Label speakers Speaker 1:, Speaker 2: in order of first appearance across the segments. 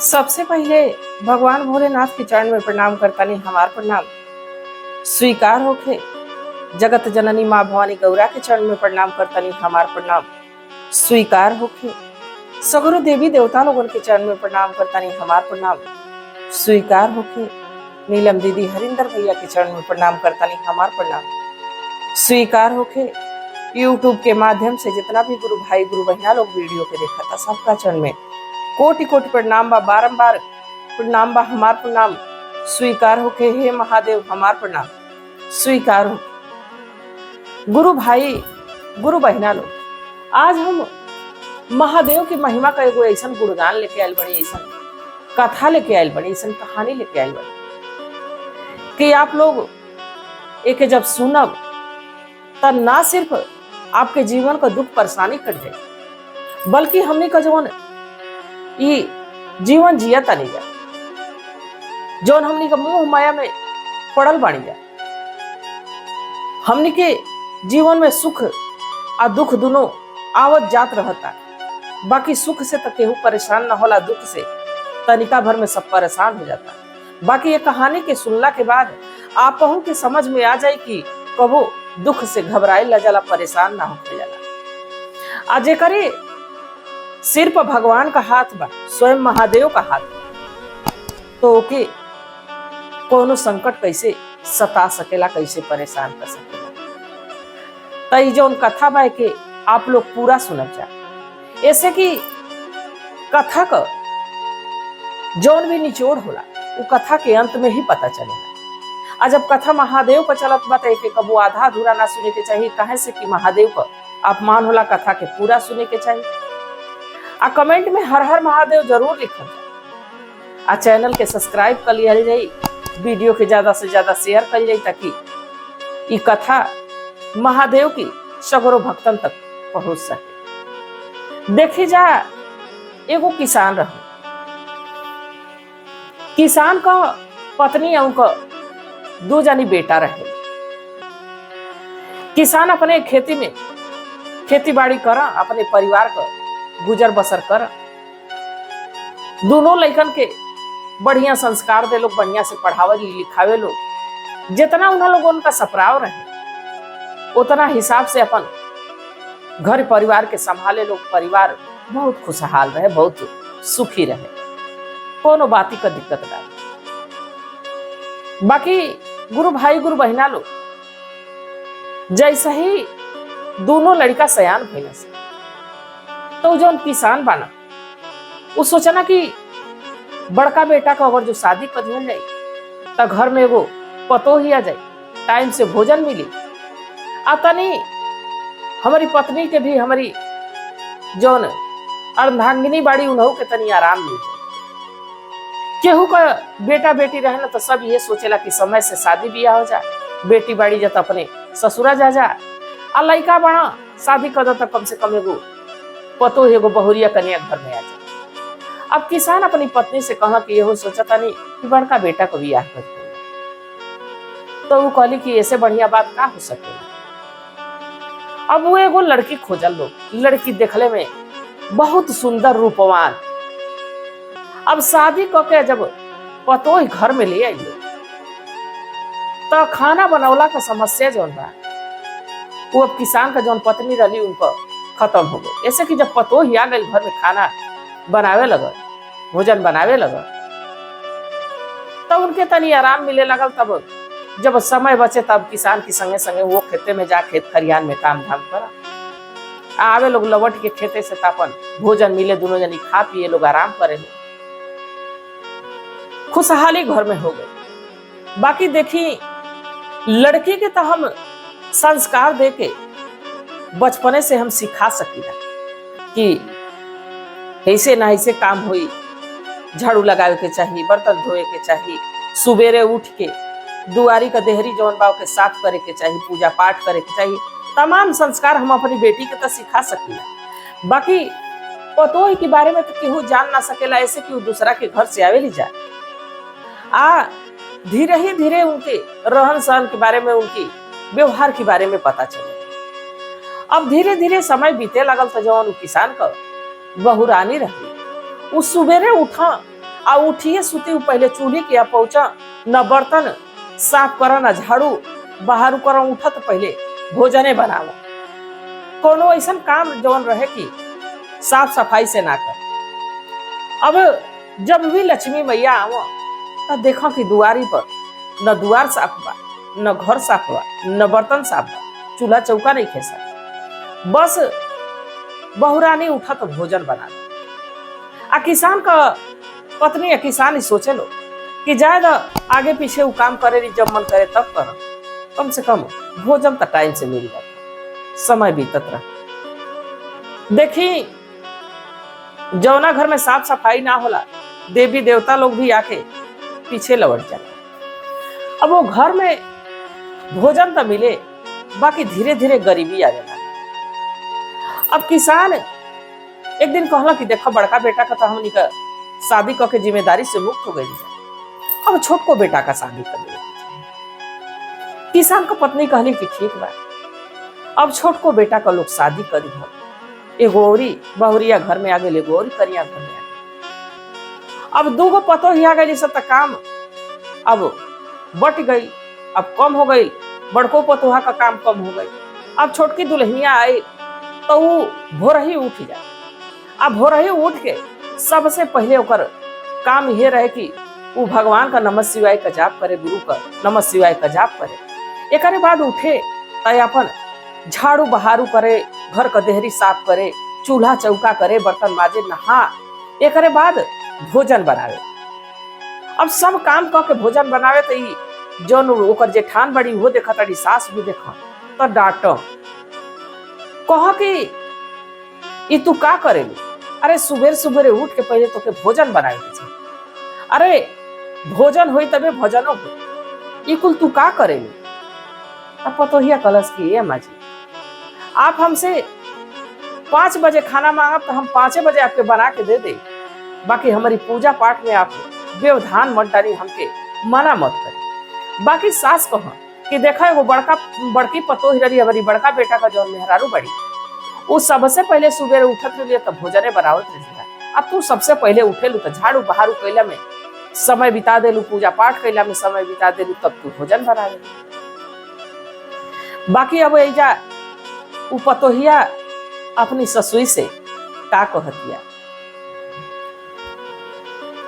Speaker 1: सबसे पहले भगवान भोलेनाथ के चरण में प्रणाम करता नहीं हमार प्रणाम स्वीकार होके। जगत जननी माँ भवानी गौरा के चरण में प्रणाम करता नहीं हमार प्रणाम स्वीकार होके। सगुरु देवी देवता लोगों के चरण में प्रणाम करता नहीं हमार प्रणाम स्वीकार होके। नीलम दीदी हरिंदर भैया के चरण में प्रणाम करता नहीं हमार प्रणाम स्वीकार होके। यूट्यूब के माध्यम से जितना भी गुरु भाई गुरु बहना लोग वीडियो के देखा था सबका चरण में कोटि कोटि प्रणाम बा, बारंबार प्रणाम बा, हमार प्रणाम स्वीकार होके। हे महादेव हमार प्रणाम स्वीकार हो। गुरु भाई गुरु बहना लोग, आज हम महादेव की महिमा का एगो ऐसा गुणगान लेके आयल बड़ी, ऐसा कथा लेके आयल बड़ी, ऐसा कहानी लेके आयल बड़ी कि आप लोग एक जब सुनब तब ना सिर्फ आपके जीवन का दुख परेशानी कट जाए, बल्कि हमने का जवन ये जीवन जिया तनी जा, जौन हमनी का मोह माया में पड़ल बानी जा। हमनी के जीवन में सुख और दुख दोनों आवत जात रहता, बाकी सुख से तो केहू परेशान न होला, दुख से तनिका भर में सब परेशान हो जाता। बाकी ये कहानी के सुनला के बाद आपहू के समझ में आ जाए कि कबो दुख से घबराए ला जाला, परेशान ना होके जाला। आज करे सिर पर भगवान का हाथ बा, स्वयं महादेव का हाथ बा, तो ओके कोनो संकट कैसे सता सकेला, कैसे परेशान कर सकेला। तई जौन कथा बा के आप लोग पूरा सुनब जा, ऐसे कि कथा का जौन भी निचोड़ होला वो कथा के अंत में ही पता चलेला। आज जब कथा महादेव का चलत बा तो कबू आधा अधूरा ना सुने के चाहिए, काहे से कि महादेव का अपमान होला, कथा के पूरा सुने के चाहिए। आ कमेंट में हर हर महादेव जरूर लिखल जाए, आ चैनल के सब्सक्राइब कर लिया जाए, वीडियो के ज्यादा से ज्यादा शेयर कर जाए, ताकि ये कथा महादेव की सगरो भक्तन तक पहुंच सके। देखी जा, एगो किसान रहे, किसान का पत्नी और उनका दो जानी बेटा रहे। किसान अपने खेती में खेती बाड़ी करा, अपने परिवार का गुजर बसर कर। दोनों लड़कन के बढ़िया संस्कार दे लोग, बढ़िया से पढ़ावे लिखावे लोग। जितना उन लोगों का सपराव रहे उतना हिसाब से अपन घर परिवार के संभाले लोग। परिवार बहुत खुशहाल रहे, बहुत सुखी रहे, कोनो बाती का दिक्कत ना। बाकी गुरु भाई गुरु बहना लोग, जैसे ही दोनों लड़का सयान भइल से तो जो किसान बाना वो सोचना कि बड़का बेटा का अगर जो शादी कर दिया जाए तो घर में एगो पतो ही आ जाए, टाइम से भोजन मिली, तनी हमारी पत्नी के भी, हमारी जौन अर्धांगिनी बाड़ी उन्हों के तनी आराम मिल जाए। केहू का बेटा बेटी रहे ना तो सब ये सोचेला कि समय से शादी बियाह हो जाए, बेटी बाड़ी जत अपने ससुरा जा आ लड़का बड़ा शादी कर दो, कम से कम एगो पतो एगो बहुरिया कन्या घर में आ जाए। अब किसान अपनी पत्नी से कहा कि यहो सोचता नहीं कि बड़का बेटा को बियाह कर दे, तो वो कहली कि ऐसे बढ़िया बात का हो सकेला। अब वो एगो लड़की खोजल लोग, लड़की देखले में बहुत सुंदर रूपवान। अब शादी करके जब पतो ही घर में ले आई तो खाना बनौला का समस्या जौन बा वो अब किसान का जौन पत्नी रही उनको खत्म हो गए। ऐसे कि जब पतो ही आ गई घर में खाना बनावे लगल, भोजन बनावे लगल, तब उनके तनी आराम मिले लगल। तब जब समय बचे तब किसान की संगे संगे वो खेते में जा, खेत खरियान में काम धाम करा, आवे लोग लवट के खेते से तापन भोजन मिले, दोनों जनी खा पिए लोग आराम करे, खुशहाली घर में हो गई। बाकी देखी लड़की के तो हम संस्कार दे के बचपने से हम सिखा सकीला कि ऐसे ना ऐसे काम हुई, झाड़ू लगावे के चाहिए, बर्तन धोए के चाहिए, सुबेरे उठ के दुआरी का देहरी जौन बा के साफ करे के चाहिए, पूजा पाठ करे के चाहिए। तमाम संस्कार हम अपनी बेटी के तो सिखा सकीला। बाकी पतोही के बारे में तो केहू जान ना सकेला, ऐसे कि वो दूसरा के घर से आवे ली जाए। धीरे ही धीरे उनके रहन सहन के बारे में, उनकी व्यवहार के बारे में पता चले। अब धीरे धीरे समय बीते लगल तो जवान किसान का बहुरानी रही, वो सुबेरे उठा आ उठिए सुती पहले चूल्ही के पहुंचा, न बर्तन साफ कर न झाड़ू बाहर कर, उठत पहले भोजने बनावा। कोनो ऐसा काम जौन रहे कि साफ सफाई से ना कर। अब जब भी लक्ष्मी मैया आवा तो देखा कि दुआरी पर न दुआर साफ बा, न घर साफ बा, न बर्तन साफ बा, चूल्हा चौका नहीं खेसा, बस बहुरानी उठा तो भोजन बना दे। आ किसान का पत्नी या किसान ही सोचे लो कि जाए आगे पीछे वो काम करे, जब मन करे तब कर, कम से कम भोजन तो टाइम से मिल जाता, समय बीतत रहा। देखी जौना घर में साफ सफाई ना होला, देवी देवता लोग भी आके पीछे लौट जाए। अब वो घर में भोजन तो मिले, बाकी धीरे धीरे गरीबी आ जाना। अब किसान एक दिन कहला कि देखो बड़का बेटा का तो हमनी का शादी करके जिम्मेदारी से मुक्त हो गई, अब छोट को बेटा का शादी कर दिया। किसान का पत्नी कहली कि ठीक बा, अब छोट को बेटा का लोग शादी करी हो, एगो औरी बहुरिया घर में आ गई, एगो औरी करिया घर में आ गई। अब दूगो पतो ही आ गई, सब तक काम अब बट गई, अब कम हो गई, बड़को पतोहा का काम कम हो गई। अब छोटकी दुल्हनिया आई तो वो भोरही उठ जाए। अब भोरही उठ के सबसे पहले ओकर काम ये रहे कि वो भगवान का नमः शिवाय का जाप करे, गुरु का नमः शिवाय का जाप करे। एक बाद उठे तो अपन झाड़ू बहारू करे, घर का देहरी साफ करे, चूल्हा चौका करे, बर्तन माजे, नहा, एक बाद भोजन बनावे। अब सब काम करके भोजन बनावे तो जौन ओकर जेठान बड़ी वो देखा, तड़ी सास भी देखा तो डांट कह कि तू का करेलू, अरे सुबेर सुबेरे उठ के पहले तो के भोजन बनावे के चाहिए, अरे भोजन होई तबे भजनो हो, कुल तू का करेलू। अब पतोहिया कलश की ये माजी, आप हमसे 5 बजे खाना मांगा तो हम 5 बजे आपके बना के दे दे, बाकी हमारी पूजा पाठ में आप व्यवधान मत डाली, हमके मना मत करी। बाकी सास कहा कि देखा वो बड़की पतोही रही हमारी बड़का बेटा का जौन मेहरारू बड़ी, वो सबसे पहले सुबह उठत रही तो भोजने बनावत रही। अब तू सबसे पहले उठेलू तो झाड़ू बहारू कैला में समय बिता देलू, पूजा पाठ कैला में समय बिता देलू, तब तू भोजन बना दे। बाकी अब ऐजा उ पतोहिया अपनी ससुई से का कहतिया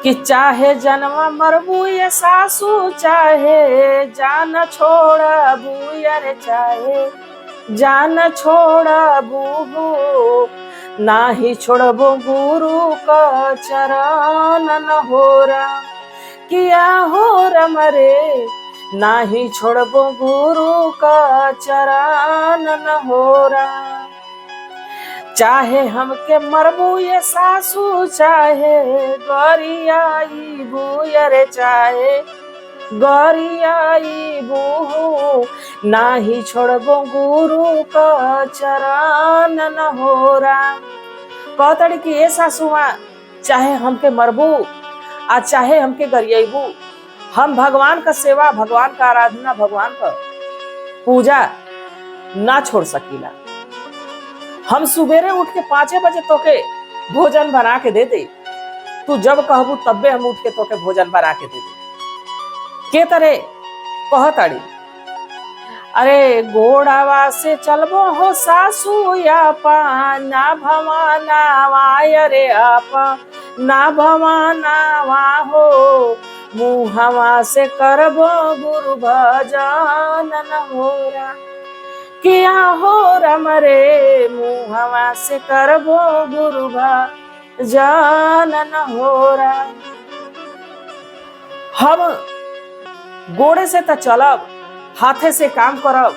Speaker 1: कि चाहे जन्म मरबू ये सासू, चाहे जान छोड़बू, अरे चाहे जान छोड़बू, नाही छोड़बो गुरु का चरण न होरा, किया हो रमरे, नाही छोड़बो गुरु का चरण न होरा। चाहे हमके मरबू ये सासू, चाहे गरियाई बुयरे, चाहे गरियाई बू, नाही छोड़बो गुरु का चरण न होरा। कहतड़ी कि ये सासुआ चाहे हमके मरबू आ चाहे हमके गरियाईबू, हम भगवान का सेवा, भगवान का आराधना, भगवान का पूजा ना छोड़ सकीला। हम सुबेरे उठ के 5 बजे तोके भोजन बना के दे दे, तू जब कहबू तब्बे हम उठ के तोके भोजन बना के दे दे। के तरे कहताड़ी, अरे गोड़ावा से चलबो हो सासू आपा, ना भवाना वाय रे आपा, ना भवाना वा हो, मुहवा से करबो गुरु भजन न होरा, किया हो रमरे, मुहवा से करबो गुरु भजन न होरा। हम गोड़े से तो चलब, हाथे से काम करब,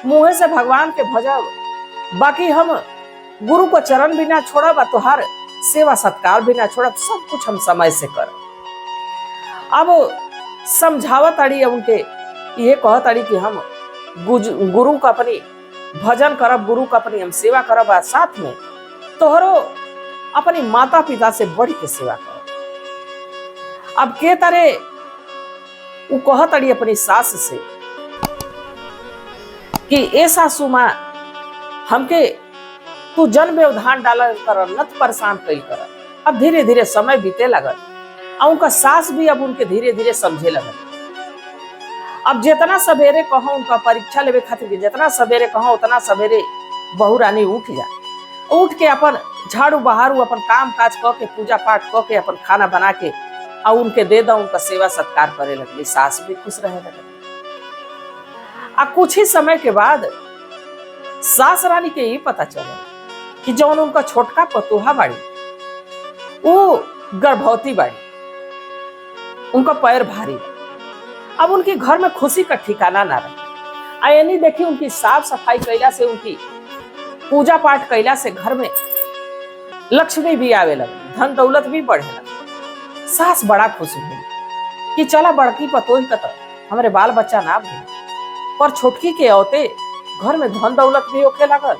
Speaker 1: मुँहे से भगवान के भजब, बाकी हम गुरु को चरण भी ना छोड़ब, तुहार सेवा सत्कार भी ना छोड़ब, सब कुछ हम समय से करब। अब समझावत अड़ी उनके ये कहत अड़ी कि हम गुरु का अपनी भजन करब, गुरु का अपनी हम सेवा करब, साथ में तोहरो अपनी माता पिता से बढ़ के सेवा करब। अब के तरह वो कहत अड़ी अपनी सास से कि ए सासू माँ हमके तू जन व्यवधान डाल कर, नत परेशान कई कर। अब धीरे धीरे समय बीते लगल, और उनका सास भी अब उनके धीरे धीरे समझे लगल। अब जितना सवेरे कहो उनका परीक्षा लेवे खातिर के जितना सवेरे कहो उतना सवेरे बहू रानी उठ जा, उठ के अपन झाड़ू बहारू अपन काम काज क के पूजा पाठ क के अपन खाना बना के और उनके दे दो, उनका सेवा सत्कार करे लगली। सास भी खुश रहे लगली। आ कुछ ही समय के बाद सास रानी के ये पता चला कि जौन उनका छोटका पतोहा बाड़ी वो गर्भवती बाड़ी, उनका पैर भारी बा। अब उनके घर में खुशी का ठिकाना ना रहे। यानी देखी उनकी साफ सफाई कैला से, उनकी पूजा पाठ कैला से घर में लक्ष्मी भी आवे लगी, धन दौलत भी बढ़े लगी। सास बड़ा खुश हुई कि चला बड़की पतोही का हमारे बाल बच्चा ना भी, पर छोटकी के औते घर में धन दौलत भी होखे लगल।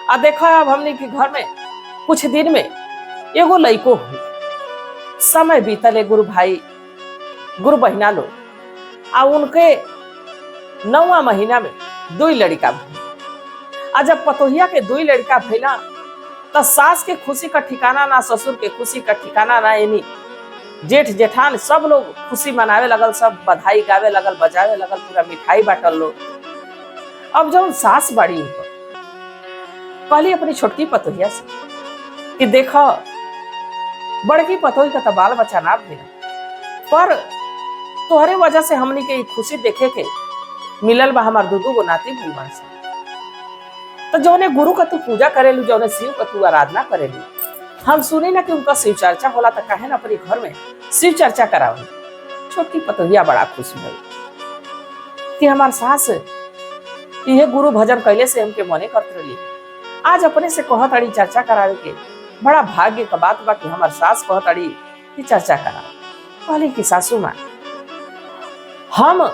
Speaker 1: आ देखा अब हमने के घर में कुछ दिन में एगो लइको हुई। समय बीतले, गुरु भाई गुरु बहिना लोग आ उनके 9वां महीना में 2 लड़का भइल। आ जब पतोहिया के 2 लड़का भइला तो सास के खुशी का ठिकाना ना, ससुर के खुशी का ठिकाना ना। यानी जेठ जेठान सब लोग खुशी मनावे लगल, सब बधाई गावे लगल, बजावे लगल, पूरा मिठाई बांटल लोग। अब जब सास बाड़ी उनको कहली अपनी छोटकी पतोहिया से कि देखो बड़की पतोही का तो बाल बच्चा ना भइल, पर तोहरे वजह से हमनी के खुशी देखे के मिलल बा, हमार 2 गो नाती भइल बा। तो जौने गुरु का तू पूजा करेलू, जौने शिव का तू आराधना करेलू, हम सुनी ना कि उनका शिव चर्चा होला, तो काहे ना अपने घर में शिव चर्चा करावली। छोटकी पतोहिया बड़ा खुश भई कि हमार सास ये गुरु भजन कैले से हमके मने करत रही, आज अपने से कहत अड़ी चर्चा करावे के। बड़ा भाग्य का बात बा कि हमार सास कहत अड़ी कि चर्चा करावे। कहली कि सासू माँ, हम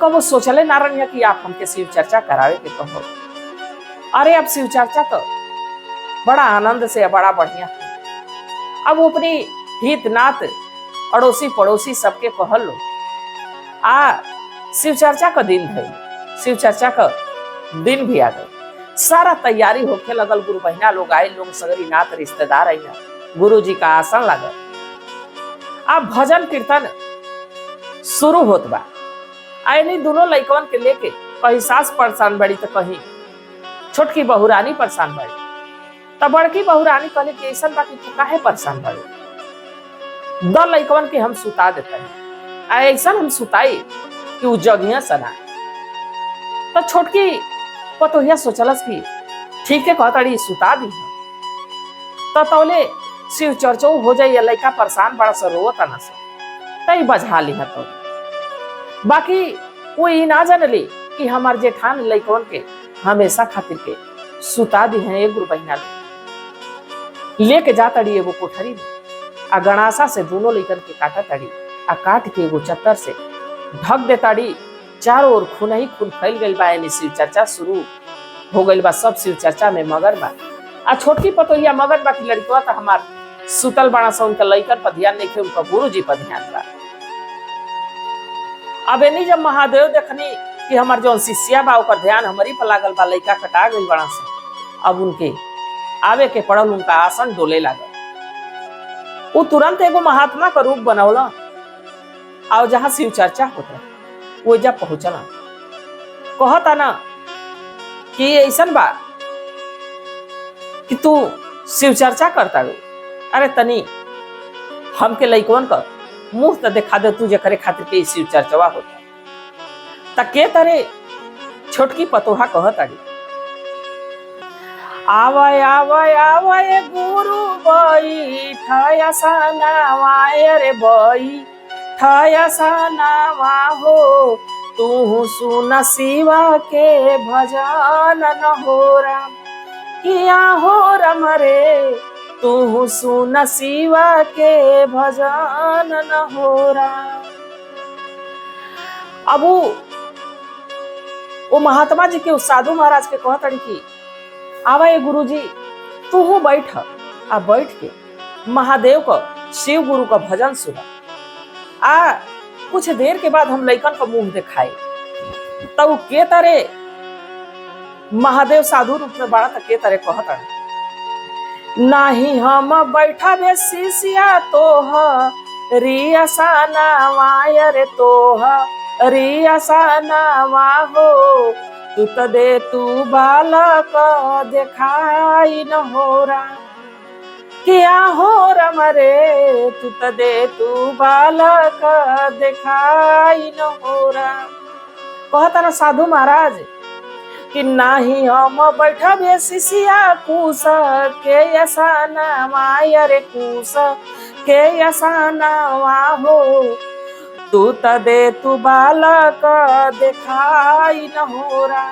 Speaker 1: कबो सोचले ना रही कि आप हमके शिव चर्चा करावे के कहो। अरे अब शिव चर्चा तो बड़ा आनंद से, बड़ा बढ़िया। अब वो अपनी हित नात अड़ोसी पड़ोसी सबके कहल लो आ शिव चर्चा का दिन भइल। शिव चर्चा का दिन भी आ गई, सारा तैयारी होके लगल। गुरु बहिना लोग आए, लोग सगरी नात रिश्तेदार आई, गुरु जी का आसन लगल। अब भजन कीर्तन शुरू होत बा। आईनी दोनों लइकवन के लेके कहीं सास परेशान बड़ी तो कहीं छोटकी बहुरानी परेशान बड़ी। तब बड़की बहुरानी कहले कि ऐसा बा कि तू काहे परेशान बड़ी, 2 लइकवन के हम सुता देते हैं। ऐसा हम सुताई कि उ जगिया सना। तो छोटकी पतोहिया सोचलस कि ठीक है कहताड़ी सुता दी। तो तौले शिव चर्चो हो जाए, लइका परेशान बड़ा सा रोवत ना सा, तई बजा ली। तो बाकी वो ये ना जानली कि हमार जेठान लइकवन के हमेशा खातिर के सुता दी है। गुरु बहिना लेके जा तड़ी एगो कोठरी में, आ गणासा से दोनों लइकन के काटा तड़ी, आ काट के एगो चत्तर से ढक दे ताड़ी। चारों ओर खून ही खून फैल गई बा। यानी शिव चर्चा शुरू हो गई बा, सब शिव चर्चा में मगन बा। आ छोटकी पतोहिया मगन बा कि लड़कवा तो हमार सुतल बड़ा सा, उनका लइकन पर ध्यान नहीं थे, उनका गुरु जी पर ध्यान बा। अब एनी जब महादेव देखनी कि हमार जो शिष्या बा ओकर ध्यान हमारी पर लागल बा, लइका कटा गई बड़ा सा, अब उनके आवे के पड़ल, उनका आसन डोले लागल। वो तुरंत एगो महात्मा का रूप बनौला और जहां शिव चर्चा होता वो जब पहुंचला, कहता ना कि ऐसा बा कि तू शिव चर्चा करता रो। अरे तनी हमके लइकवन का मुंह तो देखा दे, तुझे करे खातिर के शिव चर्चवा होता। तके तरे छोटकी पतोहा कहताड़ी, आवाय आवाय आवाय गुरु बई ठया सनावाय रे बई ठया सनावा हो, तू सुन शिवा के भजन न हो राम, किया हो रम रे तू सुन शिवा के भजन न हो राम। अब वो महात्मा जी के उस साधु महाराज के कहतड़ी कि आवा ये गुरु जी तू बैठ, आ बैठ के महादेव को शिव गुरु का भजन सुना। आ कुछ देर के बाद हम लइकन का मुंह दिखाए, तब के तरे महादेव साधु रूप में बड़ा तक के तरे कहता, नाही हम बैठा बे शिष्या तो रियासाना वायर तोह रियासाना वाहो तू त दे तू बालक देखाई न होरा किया हो रमरे तू त दे तू बालक देखाई न होरा। कहता ना साधु महाराज कि नाही हम बैठब शिष्या कूस के यसाना मायर कूस के यसाना हो तू त दे तू बालक देखाई न होरा।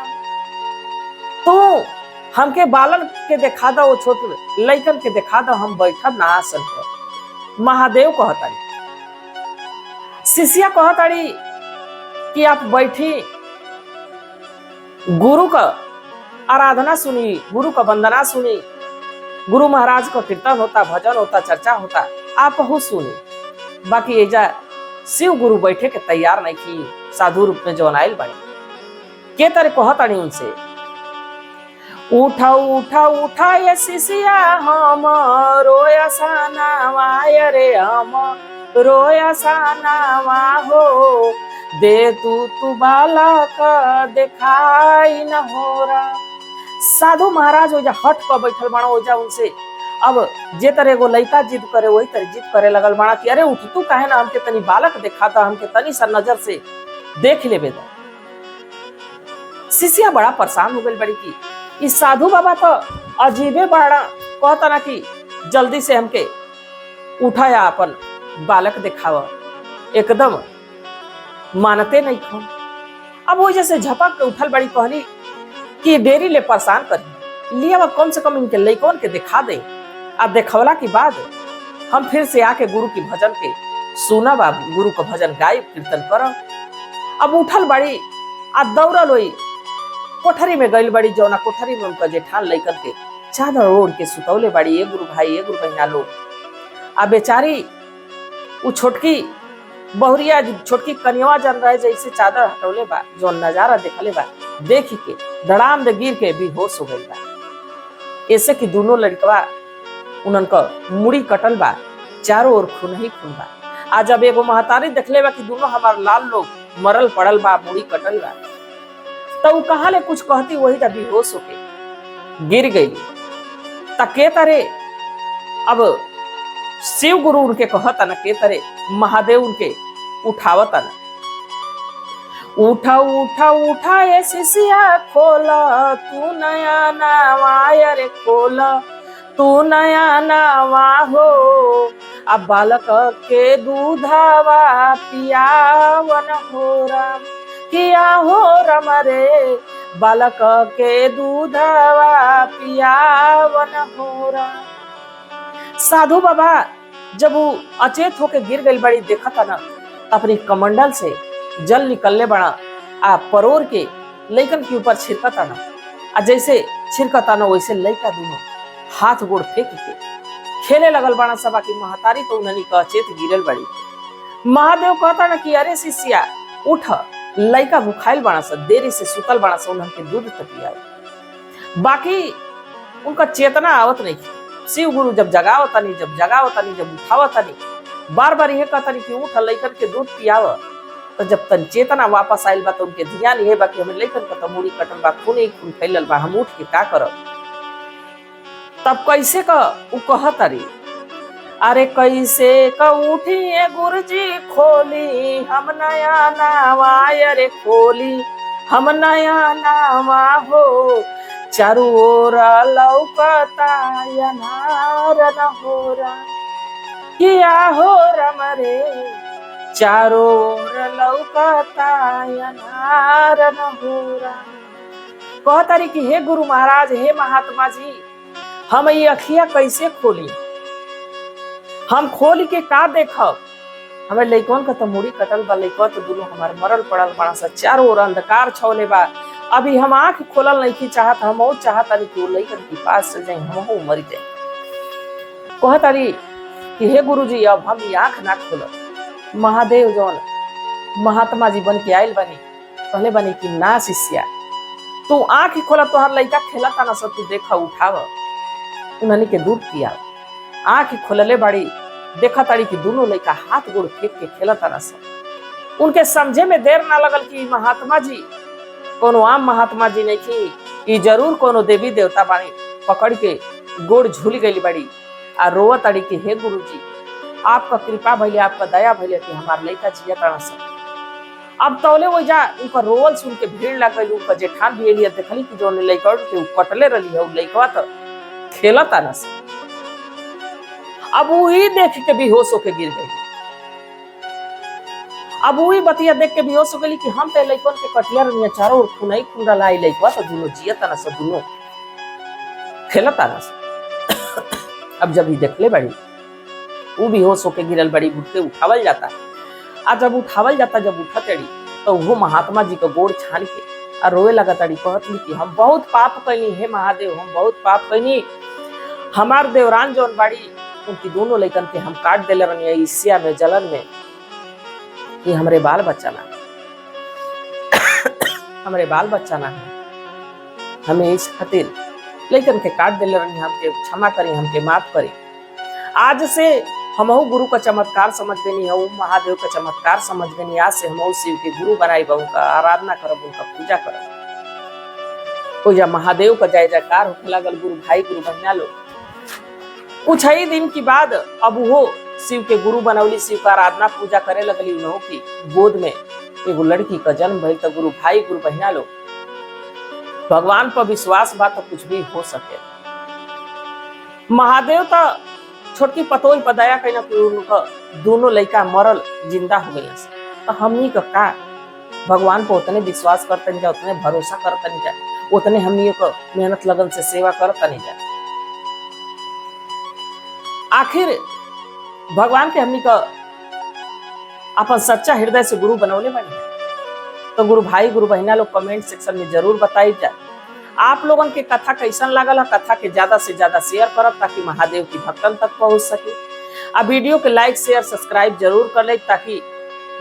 Speaker 1: तू हमके बालन के देखा दो, वो छोटे लइकन के देखा दो, हम बैठब ना आसन पर। महादेव कहताड़ी, शिष्या कहताड़ी कि आप बैठी, गुरु का आराधना सुनी, गुरु का वंदना सुनी, गुरु महाराज का कीर्तन होता, भजन होता, चर्चा होता, आप हो सुनी। बाकी एजा शिव गुरु बैठे के तैयार नहीं की, साधु रूप में जौन आयल बने के तरह कहताड़ी उनसे, उठा उठा उठा ये शिष्या हम रोया सानावा रे हम रोया सानावा हो दे तू बालक देखाई न होरा। साधु महाराज ओजा हट कर बैठल बाड़ा, ओजा उनसे अब जे तरह एगो लइका जिद करे वही तरह जिद करे लगल बाड़ा कि अरे उठ तू काहे ना हमके तनी बालक दिखाता, हमके तनी सा नजर से देख लेबे दा। शिष्या बड़ा परेशान हो गई बड़ी की इस साधु बाबा तो अजीबे बाड़ा, कहता ना कि जल्दी से हमके उठाया अपन बालक दिखावा, एकदम मानते नहीं खो। अब वो जैसे झपक के उठल बड़ी, कहली कि देरी ले परेशान करी लिया, कम से कम इनके लइकन के दिखा दे, आ देखवला के बाद हम फिर से आके गुरु की भजन के सुना बाबू, गुरु का भजन गाय कीर्तन कर। अब उठल बड़ी आ दौड़ल हुई कोठरी में गई बड़ी, जौना कोठरी में उनका जेठान लइकन के चादर ओढ़ के सुतौले बड़ी, ये गुरु भाई ये गुरु बहना लोग। आ बेचारी वो छोटकी बहुरिया छोटकी कन्यवा जन रहे जैसे चादर हटौले बा, जो नजारा देखले बा देख के धड़ाम दे गिर के बेहोश हो गई बा। ऐसे कि दोनों लड़कवा उनका मुड़ी कटल बा, चारों ओर खून ही खून बा। आज जब एगो महतारी देखले बा कि दोनों हमार लाल लोग मरल पड़ल बा, मुड़ी कटल बा, तो वो कहा ले कुछ कहती, वही जब बेहोश होके गिर गई। तके तरे अब शिव गुरु उनके कहता ना, के तरे महादेव उनके उठावता ना, उठा उठा उठा ये शिष्या खोला तू नया नावा रे खोला तू नया नावा हो, अब बालक के दूधावा पियावन हो राम किया हो रमरे बालक के दूधवा पियावन हो राम। साधु बाबा जब वो अचेत होके गिर गई बड़ी, देखा था ना अपनी कमंडल से जल निकलने बड़ा, आ परोर के लइकन के ऊपर छिड़कता ना, आ जैसे छिड़कता ना वैसे लइका दोनों हाथ गोड़ फेंक के खेले लगल बड़ा। सबा की महतारी तो उन्हें का अचेत गिरल बड़ी। महादेव कहता ना कि अरे शिष्या उठ, लइका भुखाइल बड़ा सा, देरी से सुतल बड़ा सा, उनके दूध तक पिया। बाकी उनका चेतना आवत नहीं। शिव गुरु जब जगावतानी, जब जगावतानी, जब उठावतानी, बार बार यह कहतानी कि उठ लइकन के दूध पियाव। तो जब तन चेतना वापस आयल बा तो उनके ध्यान ये बा कि हमें लइकन का तो मुड़ी कटल बा, खून ही खून फैलल बा, हम उठ के का करब। तब कैसे का उ कहतारी, अरे कैसे का उठिए गुरुजी खोली हम नया नावा रे खोली हम नया नावा हो, चारू ओर लौकता अनार न हो रा किया हो रमरे चारो ओर लौकता अनार न हो रा। कहतारी कि हे गुरु महाराज, हे महात्मा जी, हम ये अखिया कैसे खोली, हम खोल के का देखब। हमें लइकन का तो मुड़ी कटल बा, लइकन तो दोनों हमारे मरल पड़ल बड़ा सा, चारों ओर अंधकार छौले बा। अभी हम आंख खोलल नहीं की चाहत, हम और चाहता नहीं कि वो लइकन के पास से जाए, हम मर जाए। कहतारी कि हे गुरुजी अब हम ये आंख ना खोलब। महादेव जौन महात्मा जी बन के आयल बनी, कहले बनी कि ना शिष्या तू आंख खोला, तोहर लइका खेलता ना सब, तू देखा उठाव, उन्हनी के दूध पिया। आंख खोलले बड़ी, देखा ताड़ी कि दोनों लड़का हाथ गोड़ फेंक के खेला तारा सब। उनके समझे में देर ना लगल कि महात्मा जी कोनो आम महात्मा जी नहीं थी, जरूर कोनो देवी देवता बाड़ी। पकड़ के गोड़ झूल गई बड़ी आ रोवा ताड़ी कि हे गुरु जी, आपका कृपा भैले, आपका दया भैले कि हमार लड़का जिया तारा सब। अब तौले वो जा उनका रोवल सुन के भीड़ लग गई। उनका जेठान भी एलिया देखली कि जो लड़का के कटले रही है, लड़का तो खेला तारा सब। अब वही देख के बेहोश होके गिर गई। अब वही बतिया देख के बेहोश हो गई कि हम तो लड़कन के कटिया रही चारों ओर खून ही खून रहा लड़का तो दोनों जिया तारा सब, दोनों खेला तारा सब। अब जब ही देखले बड़ी वो बेहोश होके गिरल बड़ी, उठ के उठावल जाता। आ जब उठावल जाता, जब उठा तड़ी तो वो महात्मा जी को गोड़ छान के आ रोए लगा तड़ी। कहतली कि हम बहुत पाप कैनी, हे महादेव हम बहुत पाप कैनी। हमार देवरान जौन बाड़ी उनकी दोनों लड़कन के हम काट देले रही ईर्ष्या में, जलन में, कि हमरे बाल बच्चा ना हमरे बाल बच्चा ना है, हमें इस खातिर लड़कन के काट देले रही। हमके क्षमा करी, हमके माफ करी। आज से हमहू गुरु का चमत्कार समझ गनी है, महादेव का चमत्कार समझ गनी। आज से हमहू शिव के गुरु बनाई, उनका आराधना करब, उनका पूजा करब। पूजा महादेव का जय जयकार होने लगल। गुरु भाई गुरु बहना लोग कुछ ही दिन के बाद अब वो शिव के गुरु बनौली, शिव का आराधना पूजा करे लगली। उन्हों की गोद में एगो लड़की का जन्म भइल। तो गुरु भाई गुरु बहना लोग भगवान पर विश्वास बा तो कुछ भी हो सके। महादेव तो छोटकी पतोई पर दया कहीं कि उनका दोनों लड़का मरल जिंदा हो गई। तो हमनी का भगवान को उतने विश्वास करते जा, उतने भरोसा करते जा, उतने हमनी को मेहनत लगन से सेवा करते जा। आखिर भगवान के हमनी का अपन सच्चा हृदय से गुरु बनौले बने। तो गुरु भाई गुरु बहना लोग कमेंट सेक्शन में जरूर बताई जाए आप लोगन के कथा कैसन लागल है। कथा के ज्यादा से ज्यादा शेयर करब ताकि महादेव की भक्तन तक पहुंच सके। अब वीडियो के लाइक शेयर सब्सक्राइब जरूर कर ले ताकि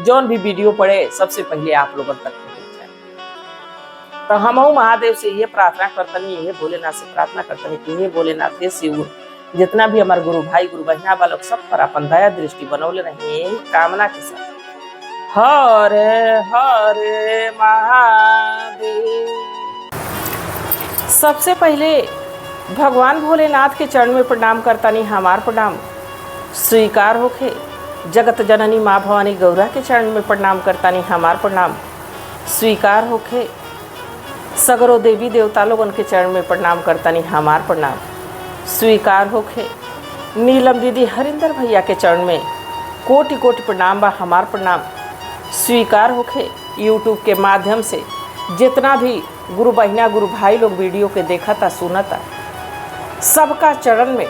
Speaker 1: जौन भी वीडियो पड़े सबसे पहले आप लोगन तक पहुंच जाए। तो हम महादेव से ये प्रार्थना करतनी, ये भोलेनाथ से प्रार्थना करतनी कि ये भोलेनाथ हे शिव, जितना भी हमारे गुरु भाई गुरु बहना वालों सब पर अपन दया दृष्टि बनौले रही, यही कामना के साथ। हरे हरे महादेव। सबसे पहले भगवान भोलेनाथ के चरण में प्रणाम करतानी, हमार प्रणाम स्वीकार होके। जगत जननी माँ भवानी गौरा के चरण में प्रणाम करतानी, हमार प्रणाम स्वीकार होके। सगरो देवी देवता लोगन के चरण में प्रणाम करतानी, हमार प्रणाम स्वीकार होके। नीलम दीदी हरिंदर भैया के चरण में कोटि कोटि प्रणाम बा, हमार प्रणाम स्वीकार होके। यूट्यूब के माध्यम से जितना भी गुरु बहना गुरु भाई लोग वीडियो के देखा था सुना था, सबका चरण में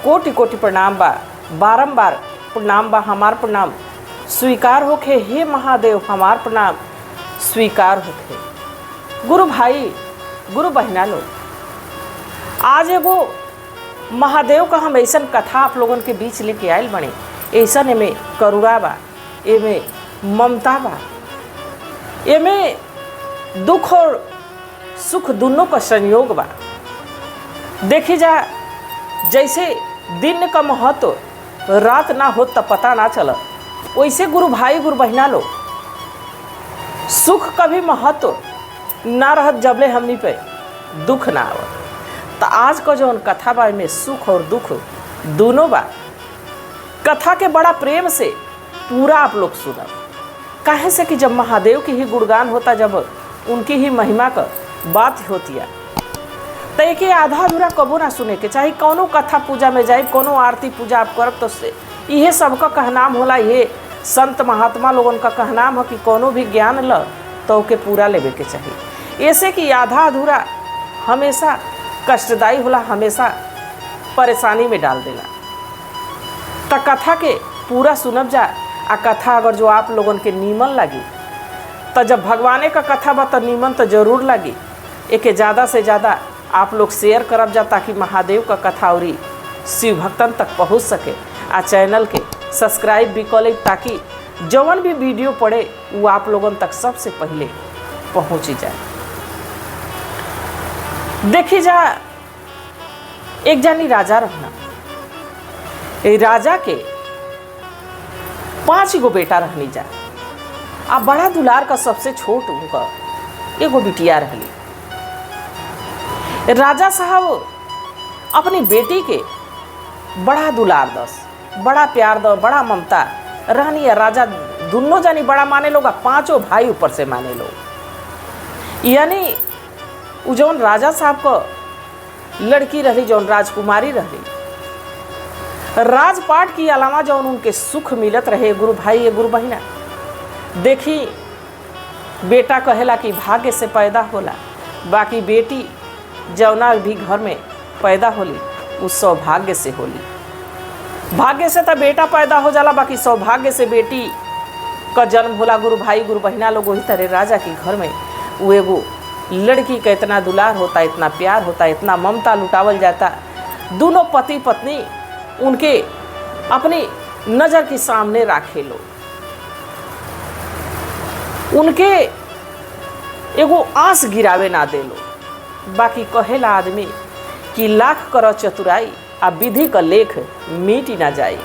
Speaker 1: कोटि कोटि प्रणाम बा, बारंबार प्रणाम बा, हमार प्रणाम स्वीकार होके। हे महादेव हमार प्रणाम स्वीकार होके। गुरु भाई गुरु बहना लोग, आज एगो महादेव का हम ऐसा कथा आप लोगन के बीच लेके आयल बने। ऐसा में करुणा बा, एमे ममता बा, एमे दुख और सुख दोनों का संयोग बा। देखी जा जैसे दिन का महत्व रात ना हो तब पता ना चला, वैसे गुरु भाई गुरु बहना लो सुख का भी महत्व ना रहत जबले हमनी पे दुख ना आवत। तो आज का जो कथा बा में सुख और दुख दोनों बा। कथा के बड़ा प्रेम से पूरा आप लोग सुना, काहे से कि जब महादेव की ही गुणगान होता, जब उनकी ही महिमा का बात होती है, तो एक आधा अधूरा कबो ना सुने के चाहिए। कोनो कथा पूजा में जाए, कोनो आरती पूजा आप करब तो से यह सबका कहनाम होला। ये संत महात्मा लोगन का कहनाम है कि कोनो भी ज्ञान ल तो के पूरा लेवे के चाहिए। ऐसे कि आधा अधूरा हमेशा कष्टदायी होला, हमेशा परेशानी में डाल देला। तो कथा के पूरा सुनब जा। आ कथा अगर जो आप लोगन के नीमन लगी तो जब भगवाने का कथा बा तो नीमन तो जरूर लगी। एक ज़्यादा से ज़्यादा आप लोग शेयर करब जा ताकि महादेव का कथा और शिव भक्तन तक पहुंच सके। आ चैनल के सब्सक्राइब भी कर ले ताकि जवन भी वीडियो पड़े वो आप लोगन तक सबसे पहले पहुंची जाए। देखी जा एक जानी राजा रहना, राजा के 5 गो बेटा रहनी जा। आ बड़ा दुलार का सबसे छोट उनका एगो बिटिया रहली। राजा साहब अपनी बेटी के बड़ा दुलार दस, बड़ा प्यार दो, बड़ा ममता रहनी है। राजा दोनों जानी बड़ा माने लोग, 5 भाई ऊपर से माने लोग। यानी जौन राजा साहब को लड़की रही, जौन राजकुमारी रही, राजपाट की अलावा जौन उनके सुख मिलत रहे, गुरु भाई ये गुरु बहिना देखी, बेटा कहेला कि भाग्य से पैदा होला, बाकी बेटी जौना भी घर में पैदा होली उस सौभाग्य से होली। भाग्य से तो बेटा पैदा हो जाला, बाकी सौभाग्य से बेटी का जन्म होला। गुरु भाई गुरु बहिना लोग वही तरह राजा के घर में वो एगो लड़की का इतना दुलार होता, इतना प्यार होता, इतना ममता लुटावल जाता। दोनों पति पत्नी उनके अपनी नज़र के सामने राखे लो, उनके एगो आंस गिरावे ना दे लो। बाकी कहेला आदमी कि लाख कर चतुराई आ विधि का लेख मिट ना जाए।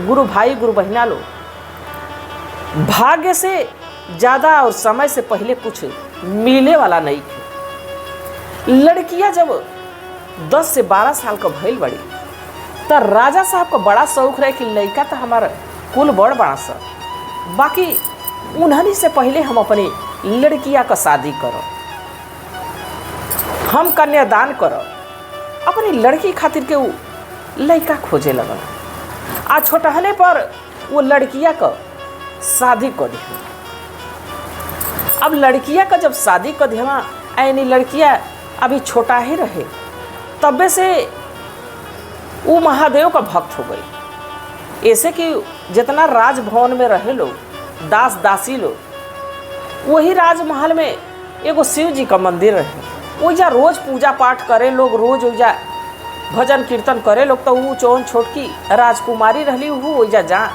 Speaker 1: गुरु भाई गुरु बहिना लो, भाग्य से ज़्यादा और समय से पहले कुछ मिलने वाला नहीं थी। लड़कियां जब 10 से 12 साल का भइल बड़ी तो राजा साहब को बड़ा शौक रहे कि लड़का तो हमारा कुल बड़ बड़ा सा, बाकी उन्हनी से पहले हम अपनी लड़किया का शादी करो, हम कन्यादान करो। अपनी लड़की खातिर के वो लड़का खोजे लगल। आ छोटहने पर वो लड़किया का शादी कर दिया। अब लड़किया का जब शादी कर दिया, यानी लड़किया अभी छोटा ही रहे, तबे से वो महादेव का भक्त हो गई। ऐसे कि जितना राजभवन में रहे लोग, दास दासी लोग, वही राजमहल में एगो शिव जी का मंदिर रहे। ओइजा रोज पूजा पाठ करे लोग, रोज ओइजा भजन कीर्तन करे लोग। तो वो चौन छोटकी राजकुमारी रहली, वो ओइजा जा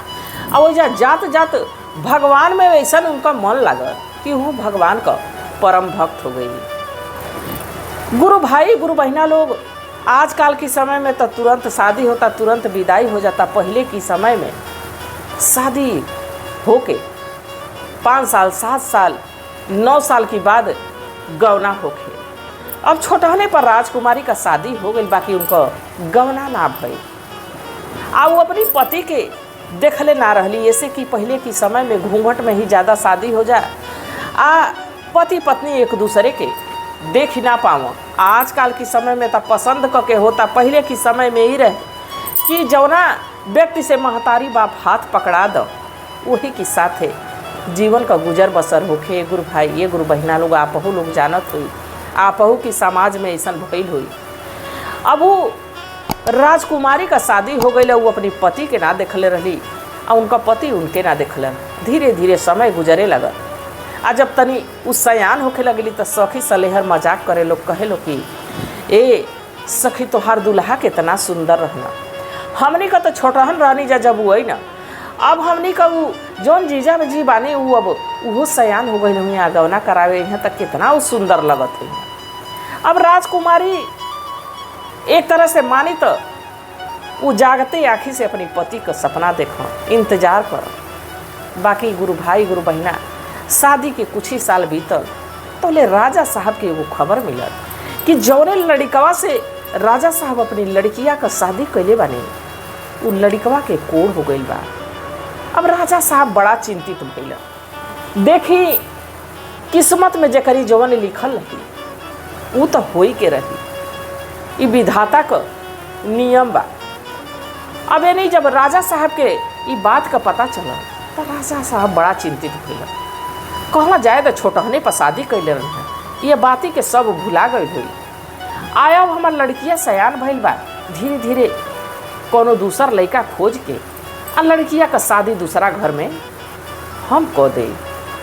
Speaker 1: और ओइजा जात जात भगवान में वैसा उनका मन लगा कि वो भगवान का परम भक्त हो गई। गुरु भाई गुरु बहिना लोग, आजकल के समय में तो तुरंत शादी होता, तुरंत विदाई हो जाता। पहले की समय में शादी होके 5 साल 7 साल 9 साल के बाद गौना होके। अब छोटहने पर राजकुमारी का शादी हो गई, बाकी उनको गौना ना भई। आ वो अपनी पति के देखले ना रहली। ऐसे कि पहले की समय में घूंघट में ही ज़्यादा शादी हो जाए, आ पति पत्नी एक दूसरे के देख ही ना पाओ। आजकल के समय में तो पसंद करके होता, पहले की समय में ही रहे कि जौना व्यक्ति से महतारी बाप हाथ पकड़ा दो वही के साथ जीवन का गुजर बसर होके। गुरु भाई ये गुरु बहिना लोग, आपहू लोग जानत हुई, आपहू की समाज में ऐसा भइल हुई। अब वो राजकुमारी का शादी हो गई, वो अपनी पति के ना देखले रही और उनका पति उनके ना देखलन। धीरे धीरे समय गुजरे लगल। आ जब तनी उस सयान होके लगली तो सखी सलेहर मजाक करे लोग, कहे लो कि ए सखी तोहार दुल्हा कितना सुंदर रहना। हमनी का तो छोटहन रहनी जा जब वो आई ना, अब हमनी का वो जौन जीजा में जी बानी वो अब वो सयान हो गई हुई, गौना करावे यहाँ तक कितना वो सुंदर लगत हुई। अब राजकुमारी एक तरह से मानी तो वो जागते आँखी से अपनी पति का सपना देखो, इंतजार करो। बाकी गुरु भाई गुरु बहिना, शादी के कुछ ही साल बीतल तो ले राजा साहब के वो खबर मिलल कि जौने लड़कवा से राजा साहब अपनी लड़किया का शादी कैले बानी, वो लड़कवा के कोड़ हो गई बा। अब राजा साहब बड़ा चिंतित भइल। देखी किस्मत में जकरी जवन लिखल रही वो तो होई के रही, ये विधाता का नियम बा। अब ये नहीं, जब राजा साहब के ये बात का पता चला तो राजा साहब बड़ा चिंतित भइल। कहला जाए तो छोटहने पर शादी कैले रही, ये बाती के सब भुला गई हुई। आया हमार लड़किया सयान भइल बा, धीरे धीरे कोनो दूसर लड़का खोज के आ लड़किया का शादी दूसरा घर में हम को दे।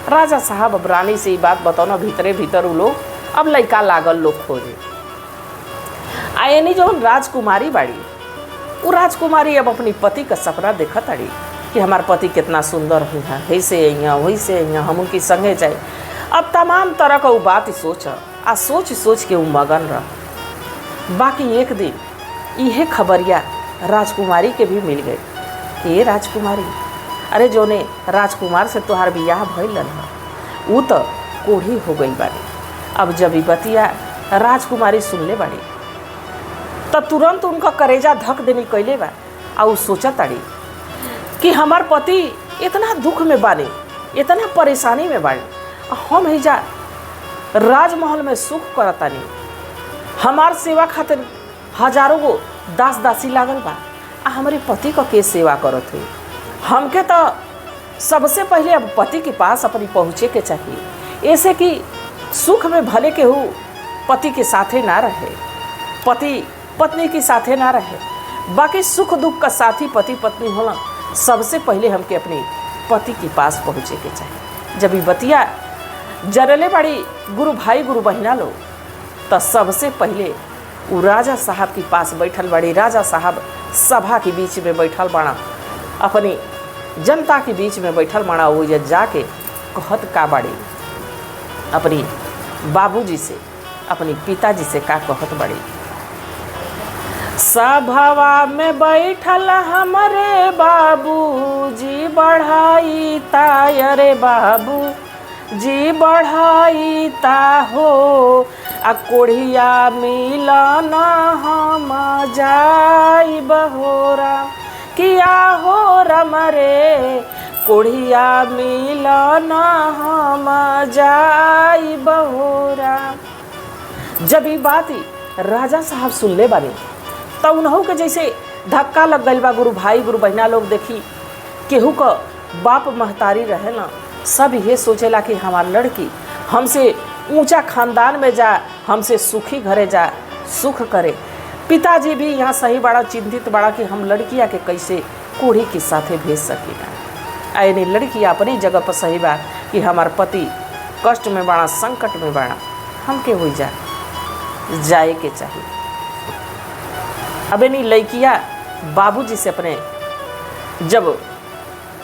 Speaker 1: राजा साहब अब रानी से ये बात बताओ, भीतरे भीतर वो लोग अब लड़का लागल लोग खोजे। आयनी जो राजकुमारी बाड़ी, वो राजकुमारी अब अपनी पति का सपना देखा ताड़ी कि हमार पति कितना सुंदर हुई है, वैसे यहाँ वैसे यहाँ हम उनकी संगे जाए। अब तमाम तरह का वो बात सोच आ सोच सोच के वो मगन रह। बाकी एक दिन यह खबरिया राजकुमारी के भी मिल गई। ये राजकुमारी अरे जोने राजकुमार से तोहार बियाह भइल न ऊ तो कोढ़ी हो गई बाड़ी। अब जब ई बतिया राजकुमारी सुनले बाड़ी तब तुरंत उनका करेजा धक देनी कैले बा। आ ऊ सोचा ताड़ी कि हमार पति इतना दुख में बानी, इतना परेशानी में बानी, हम हिजा राजमहल में सुख करतानी, हमार सेवा खातिर हजारों गो दास दासी लागल बा, आ हमारे पति का के सेवा करत हुई। हमके तो सबसे पहले अब पति के पास अपनी पहुँचे के चाहिए, ऐसे कि सुख में भले के हो पति के साथे ना रहे, पति पत्नी के साथे ना रहे, बाकी सुख दुख का साथी पति पत्नी होला। सबसे पहले हमके अपने पति के पास पहुँचे के चाहिए। जब ये बतिया जरले बड़ी गुरु भाई गुरु बहिना लोग, तो सबसे पहले वो राजा साहब के पास बैठल बड़ी। राजा साहब सभा के बीच में बैठल बाड़ा, अपनी जनता के बीच में बैठल बाड़ा। वो जाके कहत का बड़ी अपनी बाबूजी से, अपनी पिताजी से का कहत बड़ी। सभावा में बैठल हमारे बाबूजी बढ़ाई तायरे बाबू जी बढ़ाई ता हो, आ कोढ़िया मिलन हम जाई बहोरा किया हो रमरे, कोढ़िया मिलन हम जाई बहोरा। जब ये बात राजा साहब सुनले बानी तो उन्हों के जैसे धक्का लग गई बा। गुरु भाई गुरु बहिना लोग देखी केहू का बाप महतारी रहे ना, सब ये सोचेला कि हमार लड़की हमसे ऊंचा खानदान में जा, हमसे सुखी घरे जा, सुख करे। पिताजी भी यहाँ सही बड़ा चिंतित बड़ा कि हम लड़किया के कैसे कोढ़ी के साथे भेज सकीना। यानी लड़किया अपनी जगह पर सही बा कि हमार पति कष्ट में बड़ा, संकट में बड़ा, हमके हो जाए के चाहिए। अब नहीं लड़किया बाबूजी से अपने जब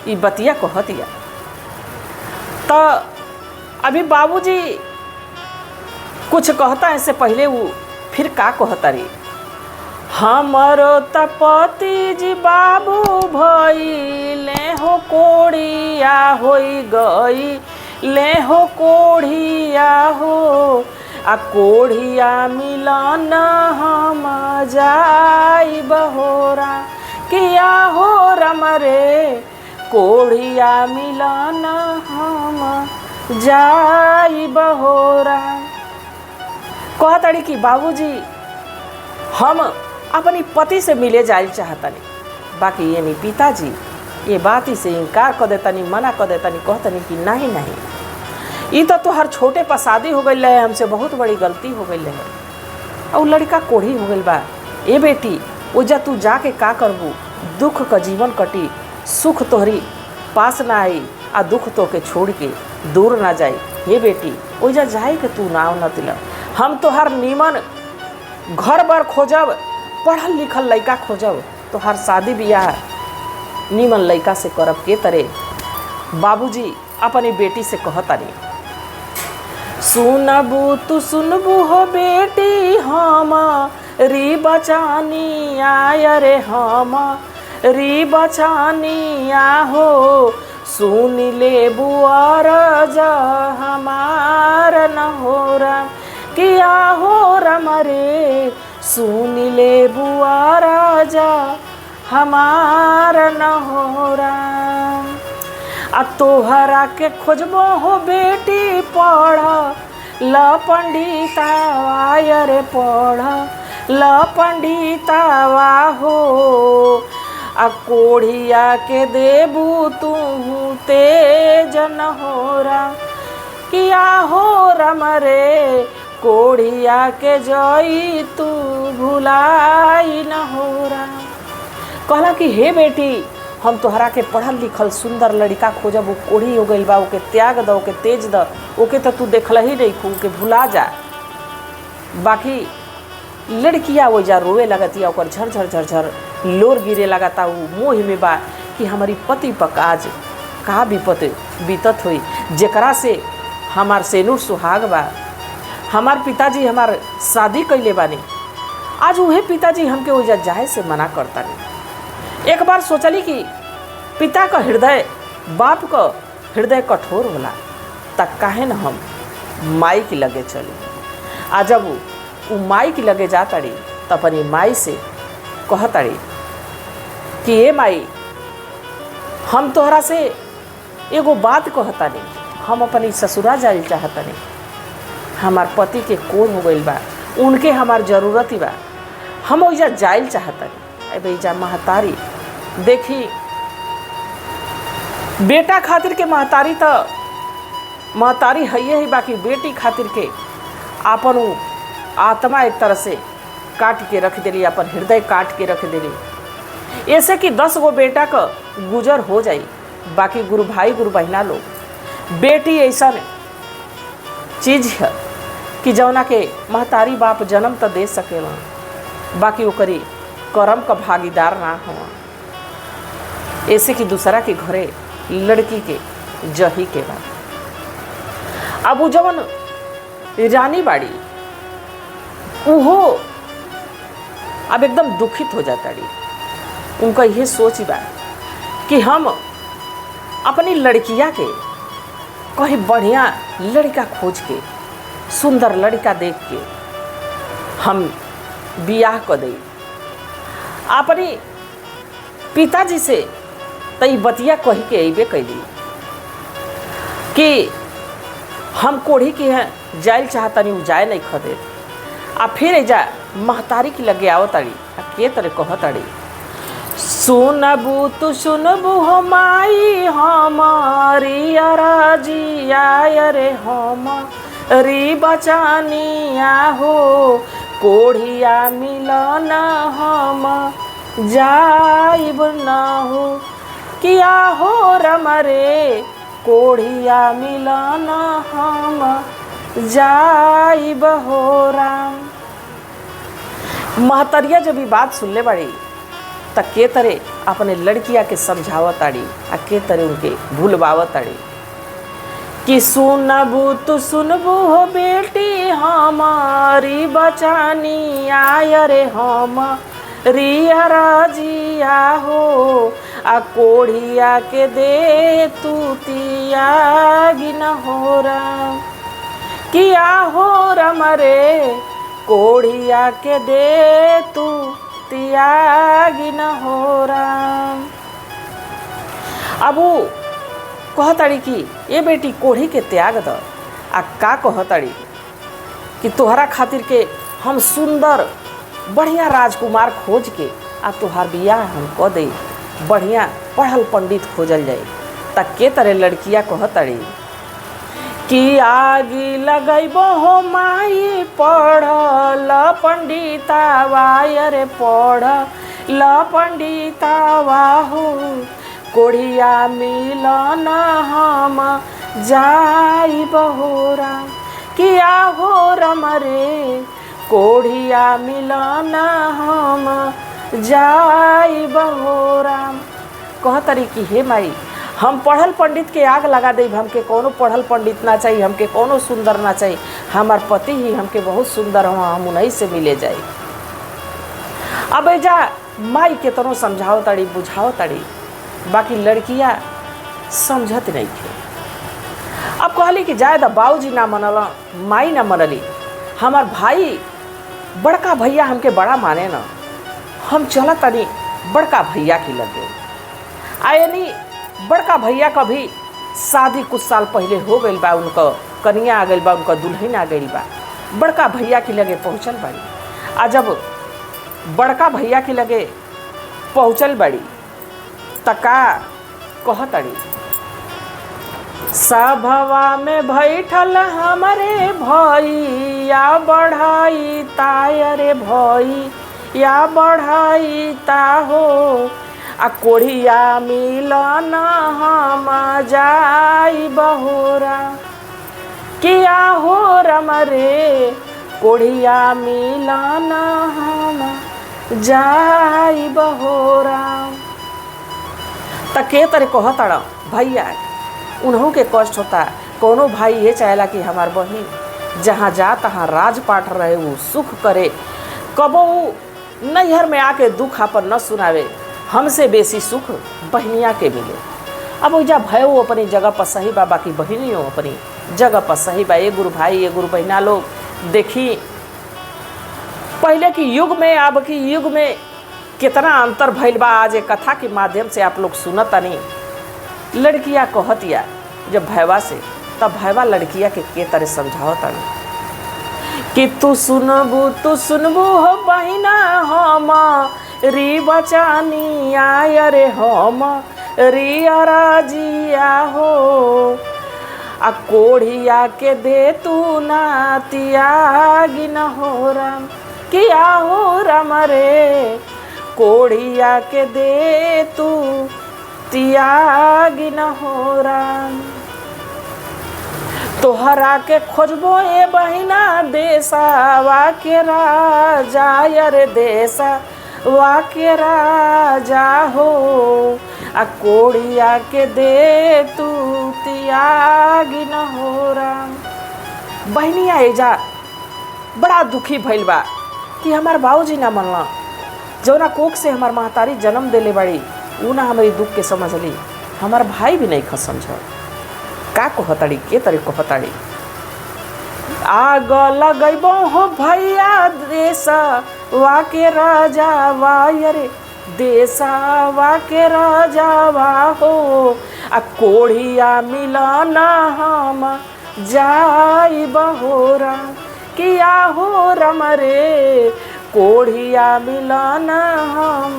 Speaker 1: ये बतिया को हतिया तो अभी बाबूजी कुछ कहता है, इससे पहले वो फिर का कहता रही। हमारो तपति जी बाबू भई ले हो कोढ़िया होई गई, ले हो कोढ़िया हो, आ कोढ़िया मिलन हम जाई बहोरा किया हो रमरे, कोढ़िया मिलन हम जाई बहोरा। कहताड़ी कि बाबूजी हम अपनी पति से मिले जाए चाहतनी, बाकी ये नहीं पिताजी ये बात ही से इनकार कर देतनी, मना कर देतनी, कहतनी कि नहीं नहीं, ये तो हर छोटे पर शादी हो गई है, हमसे बहुत बड़ी गलती हो गई है, और लड़का कोढ़ी हो गई बा। ए बेटी ओजा तू जाके का करबू, दुख का जीवन कटी, सुख तोहरी पास ना आई, आ दुख तो के छोड़ के दूर ना जाई। हे बेटी ओजा जाए के तू नाव न तिल, हम तोहर नीमन घर बार खोजब, पढ़ल लिखल लड़का खोजब, तोहर शादी बियाह नीमन लड़का से करब के तरह। बाबूजी अपनी बेटी से कहतानी, सुनबू तू सुनबू हो बेटी हम री बचानी आय रे, हम री बचानी हो, सुन ले बुआर जा हमार न हो रम किया हो रमरे, सुन ले बुआर जा हमार न हो रम। आ तोहरा के खोजबो हो बेटी पढ़ ल पंडितावा रे, पढ़ ल पंडितावा हो, आ कोढ़िया के देबू तू तेज न हो रा किया हो रमरे, कोढ़िया के जई तू भुलाई न हो रा। कहला कि हे बेटी हम तोहरा के पढ़ल लिखल सुंदर लड़का खोजब, वो कोढ़ी हो गई बा, ओके त्याग द, ओके तेज द, ओके तो तू देखल ही नहीं, ओके भुला जा। बाकी लड़किया वो जा रोए लगतिया, ओकर झरझर झरझर लोर गिरे लगाता, वो मोह में बा कि हमारी पति पक आज का विपत बीतत हुई, जेकरा से हमार सेनुर सुहाग बा, हमार पिताजी हमार शादी कैले बानी, आज वही पिताजी हमके वजह जाए से मना करता नहीं। एक बार सोचली कि पिता का हृदय, बाप का हृदय कठोर होला, तब काहे न हम माई के लगे चली। आ जब वो माई के लगे जाताड़ी तो अपनी माई से कहताड़ी कि ए माई, हम तोहरा से एगो बात कहतानी, हम अपनी ससुरा जाइल चाहतानी, हमार पति के कोढ़ हो गइल बा, उनके हमार जरूरत ही बा, हम ओइजा जाइल चाहतानी। अरे भैया महतारी देखी, बेटा खातिर के महतारी तो महतारी है ही, बाकी बेटी खातिर के आपन आत्मा एक तरह से काट के रख देली, अपन हृदय काट के रख देली। ऐसे कि 10 गो बेटा का गुजर हो जाई, बाकी गुरु भाई गुरु बहना लोग, बेटी ऐसा चीज है कि जौना के महतारी बाप जन्म तो दे सकेला, बाकी ओकरी कर्म का भागीदार ना हुआ। ऐसे कि दूसरा के घरे लड़की के जही के बाद अब वो जवन रानी बाड़ी उहो अब एकदम दुखित हो जाता डी। उनका यह सोच बा कि हम अपनी लड़किया के कहीं बढ़िया लड़का खोज के, सुंदर लड़का देख के हम बियाह कर दे। अपनी पिताजी से तई बतिया कही के अबे कैली कि हम कोढ़ी के हैं जाइल चाहतनी, उ जाए नहीं खदे। आ फिर एजा महतारी की लगे आवताड़ी, के तरह कहताड़ी, सुनबू तू सुनबू हो माई हमारी अराजिया रे हमारी बचानिया हो, कोढ़िया मिलन हम जाइब न हो, किया हो रमरे कोढ़िया मिलन हम जाइब हो राम। महतरिया जब ये बात सुनले बाड़ी त के तरह अपने लड़किया के समझावताड़ी, आ के तरह उनके भूलवावताड़ी कि सुनबू तू सुनबू हो बेटी हमारी बचानी आय रे हम रिया राजिया हो, आ कोढ़िया के दे तू तियागी न हो राम, किया हो रमरे कोढ़िया के दे तू तियागी न हो राम। अब वो कहताड़ी कि ये बेटी कोढ़ी के त्याग द। आ का कहताड़ी कि तोहरा खातिर के हम सुंदर बढ़िया राजकुमार खोज के आ तोहार बियाह हम कह दे, बढ़िया पढ़ल पंडित खोजल जाए। तक के तरह लड़किया कहताड़ी कि आगी लगैबो हो माई पढ़ल पंडितावा, रे पढ़ल पंडितावा हो, कोढ़िया मिलन हम जाइब हो राम, किया हो रमरे कोढ़िया मिलन हम जाइब हो राम। कहतरी कि हे माई, हम पढ़ल पंडित के आग लगा दे, हमके कोनो पढ़ल पंडित ना चाहिए, हमके कोनो सुंदर ना चाहिए, हमार पति ही हमके बहुत सुंदर हो, हम उन्हीं से मिले जाए। अब एजा माई के तनो समझाओ ताड़ी, बुझाओ ताड़ी, बाकी लड़कियां समझत नहीं थे। अब कहली कि जाए दा, बाबूजी ना मनल, माई ना मनली, हमार भाई बड़का भैया हमके बड़ा माने ना, हम चला तनी बड़का भैया की लगे। आयनी बड़का भैया का भी शादी कुछ साल पहले हो गई बा, उनका कन्या आ गई बा, उनका दुल्हन आ गई बा, बड़का भैया की लगे पहुँचल बाड़ी। आ जब बड़का भैया की लगे पहुँचल बाड़ी तका कहतड़ी, सभवा में बैठल हमारे भैया बढ़ाई ताय रे भैया बढ़ाई ता हो, आ कोढ़िया मिलन हम जाइब हो राम, किया हो रमरे कोढ़िया मिलन हम जाइब हो राम। त के तरह कहताड़ा भैया, उन्हों के कष्ट होता, कोनो भाई ये चाहेला कि हमार बहिन जहाँ जा तहाँ राजपाट रहे, वो सुख करे, कबो नैहर में आके दुख अपन न सुनावे, हमसे बेसी सुख बहनिया के मिले। अब ओइजा भयो अपनी जगह पर सही बा, बाकी बहनियों अपनी जगह पर सही बा। ये गुरु भाई ये गुरु बहना लोग देखी पहले की युग में अब की युग में कितना अंतर भइल बा। आज एक कथा के माध्यम से आप लोग सुनतानी। लड़कियां कहतिया जब भैवा से, तब भैवा लड़किया के तरह समझावतानी कि तू सुनबू हो बहिना हम री बचानी आय रे हम रिया राजिया हो आ कोढ़िया के दे तू ना त्यागी न हो राम किया हो राम रे कोढ़िया के दे तू त्यागी न हो राम। तोहरा के खोजबो ए बहिना देशवा के राजा रे देशवा के राजा हो आ कोढ़िया के दे तू त्यागी न हो राम। बहनिया एजा बड़ा दुखी भइल बा कि हमार बाबूजी ना मनला, जौना कोख से हमार महतारी जन्म देले बड़ी ऊ ना हमारी दुख के समझली, हमार भाई भी नहीं ख समझ। का कहताड़ी के तरी कहताड़ी आग लगैबो हो भैया देशवा के राजा रे देशवा के राजा हो आ कोढ़िया मिलना हम जाई बहोरा किया हो रम रे कोढ़िया मिलना हम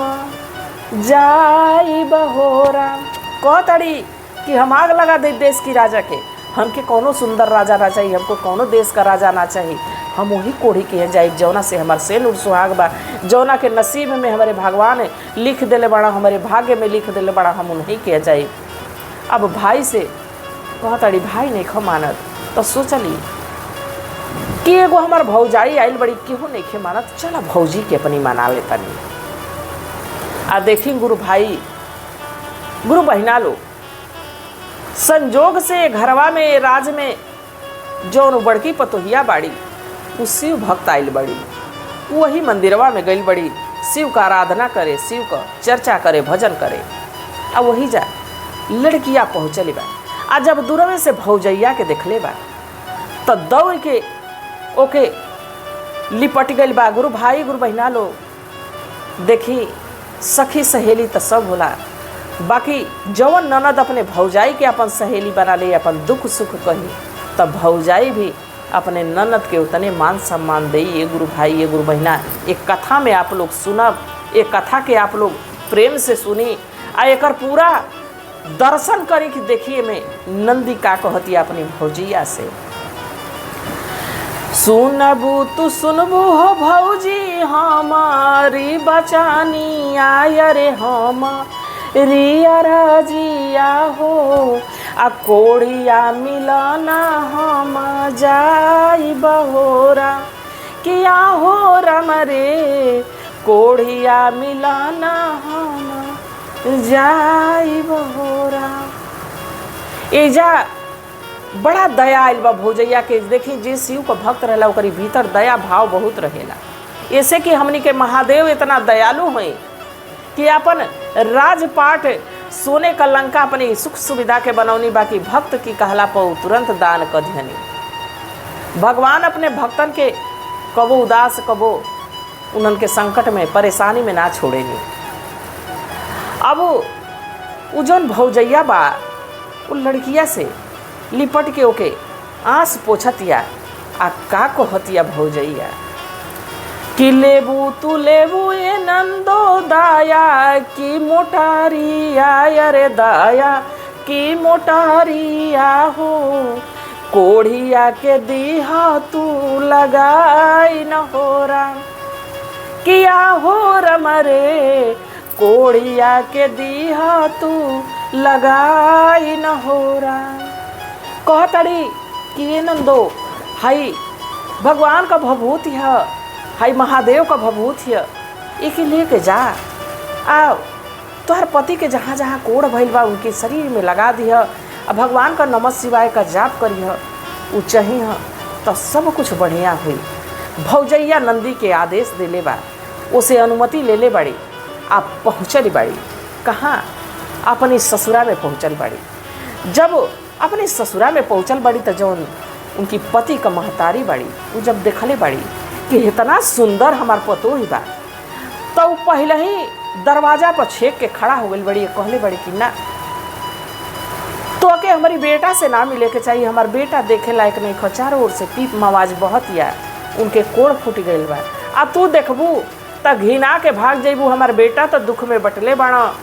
Speaker 1: जाई बहोरा। कहताड़ी कि हम आग लगा दे देश की राजा के, हमके कौनो सुंदर राजा ना चाहिए, हमको कौनो देश का राजा ना चाहिए, हम वही कोढ़ी के जाए जौना से हमार सेनुर सुहाग बा, जौना के नसीब में हमारे भगवान लिख देले बड़ा, हमारे भाग्य में लिख देले बड़ा, हम उन्हीं के जाए। अब भाई से कहताड़ी भाई नहीं ख मानत, तो सोचली कि एगो हमार भौजाई आइल बड़ी केहू नहीं खे मानत, चला भौजी के अपनी मना लेता नहीं। आ देखी गुरु भाई गुरु बहना लो संजोग से घरवा में राज में जौन बड़की पतोहिया बाड़ी वो शिव भक्त आइल बड़ी, वही मंदिरवा में गई बड़ी शिव का आराधना करे, शिव का चर्चा करे, भजन करे। आ वही जा लड़किया पहुँचले बा। आ जब दूरवे से भौजैया के देखले बा तो दौड़ के ओके लिपट गई बा। गुरु भाई गुरु बहना लो देखी सखी सहेली तो सब होला, बाकी जवन ननद अपने भौजाई के अपन सहेली बना ले, अपन दुख सुख कही, तब भौजाई भी अपने ननद के उतने मान सम्मान दे। ये गुरु भाई ये गुरु बहना एक कथा में आप लोग सुनब, एक कथा के आप लोग प्रेम से सुनी आ एक पूरा दर्शन करी कि देखिए में नंदी का कहती अपनी भौजिया से। सुनबू हो भौजी हमारी बचानी आय रे हम रिया राजिया हो आ कोढ़िया मिलना हम जाई बहोरा किया हो रम रे कोढ़िया मिलना हम जाई बहोरा। एजा बड़ा दया आइल बा भौजैया के। देखी जे शिव का भक्त रहेला ओकरी भीतर दया भाव बहुत रहेला। ऐसे कि हमनी के महादेव इतना दयालु हैं कि अपन राजपाट सोने का लंका अपनी सुख सुविधा के बनौनी, बाकी भक्त की कहला पर तुरंत दान कर दिहनी। भगवान अपने भक्तन के कबो उदास कबो उनन के संकट में परेशानी में ना छोड़ेनी। अब उ जौन भौजैया बा उ लड़किया से लिपट के ओके आँस पोछतिया आ का कहतिया भौजैया कि लेबू तू लेबू ये नंदो दाया की मोटारिया रे दाया की मोटारिया हो कोढ़िया के दीहा तू लगाई न हो राम किया हो रम रे कोढ़िया के दीहा तू लगाई न हो राम। कहतड़ी कि ये नंदो हाई भगवान का भभूत है, हाई महादेव का भभूत है, एक लेके जा आओ तोहर पति के जहाँ जहाँ कोढ़ भइल बा उनके शरीर में लगा दिया, अब भगवान का नमः शिवाय का जाप करिह, उ चाहिए तो सब कुछ बढ़िया हुई। भौजैया नंदी के आदेश देले बा, उसे अनुमति ले ले बड़ी। आप पहुँचल बाड़ी कहाँ? अपनी ससुरा में पहुँचल बाड़ी। जब अपनी ससुरा में पहुँचल बाड़ी तो जौन उनकी पति का महतारी बाड़ी वो जब देखले बाड़ी कि इतना सुंदर हमार पतो ही बा, तो पहले ही दरवाजा पर छेक के खड़ा हो गई बड़ी, कहले बड़ी कि ना तो के हमारी बेटा से ना मिले के चाहिए, हमार बेटा देखे लायक नहीं खो, चारों ओर से पीप मवाज बहुत या उनके कोड़ फूट गई बा। आ तू देखबू त घिना के भाग जइबू, हमार बेटा तो दुख में बटले बाड़ा,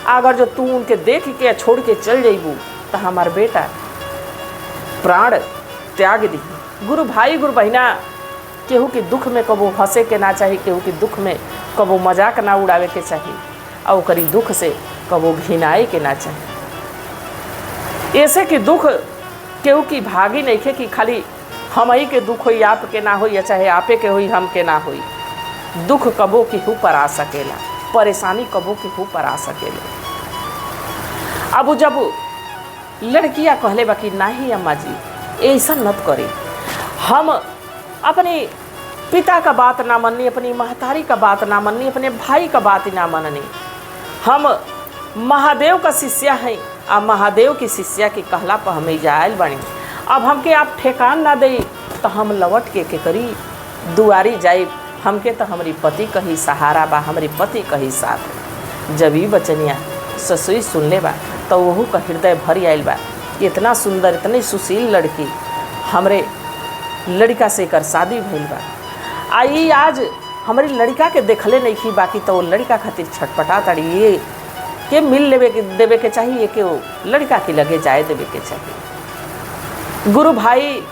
Speaker 1: अगर जो तू उनके देख के छोड़ के चल जइबू तो हमार बेटा प्राण त्याग दी। गुरु भाई गुरु बहिना, केहू के दुख में कबो हंसे के ना चाहिए, केहू के दुख में कबो मजाक ना उड़ावे के चाहिए, और करी दुख से कबो घिनाए के ना चाहिए। ऐसे कि दुख केहू की भागी नहीं खे कि खाली हम ही के दुख होई आप के ना होई, या चाहे आपे के होई हम के ना होई। दुख कबो केहू पर आ सकेला, परेशानी कबो केहू पर आ सकेला। अब जब लड़कियां कहले बा कि नहीं अम्मा जी ऐसा मत करी, हम अपने पिता का बात ना मननी, अपनी महतारी का बात ना मननी, अपने भाई का बात ना मननी, हम महादेव का शिष्या हैं आ महादेव की शिष्या की कहला पर हमें जायल बनी। अब हमके आप ठेकान ना दे तो हम लौट के करी दुआरी जाए, हमके तो हमारी पति का ही सहारा बा, हमारी पति का ही साथ। जब ही बचनिया ससुई सुन ले बा तो वहू का हृदय भर आयल बा। इतना सुंदर इतनी सुशील लड़की हमरे लड़का से कर शादी भइल बा। आई आज हमारी लड़का के देखले नहीं की, बाकी तो वो लड़का खातिर छटपटा तड़ी, ये के मिल लेवे के देवे के चाहिए, कि वो लड़का के लगे जाए देवे के चाहिए। गुरु भाई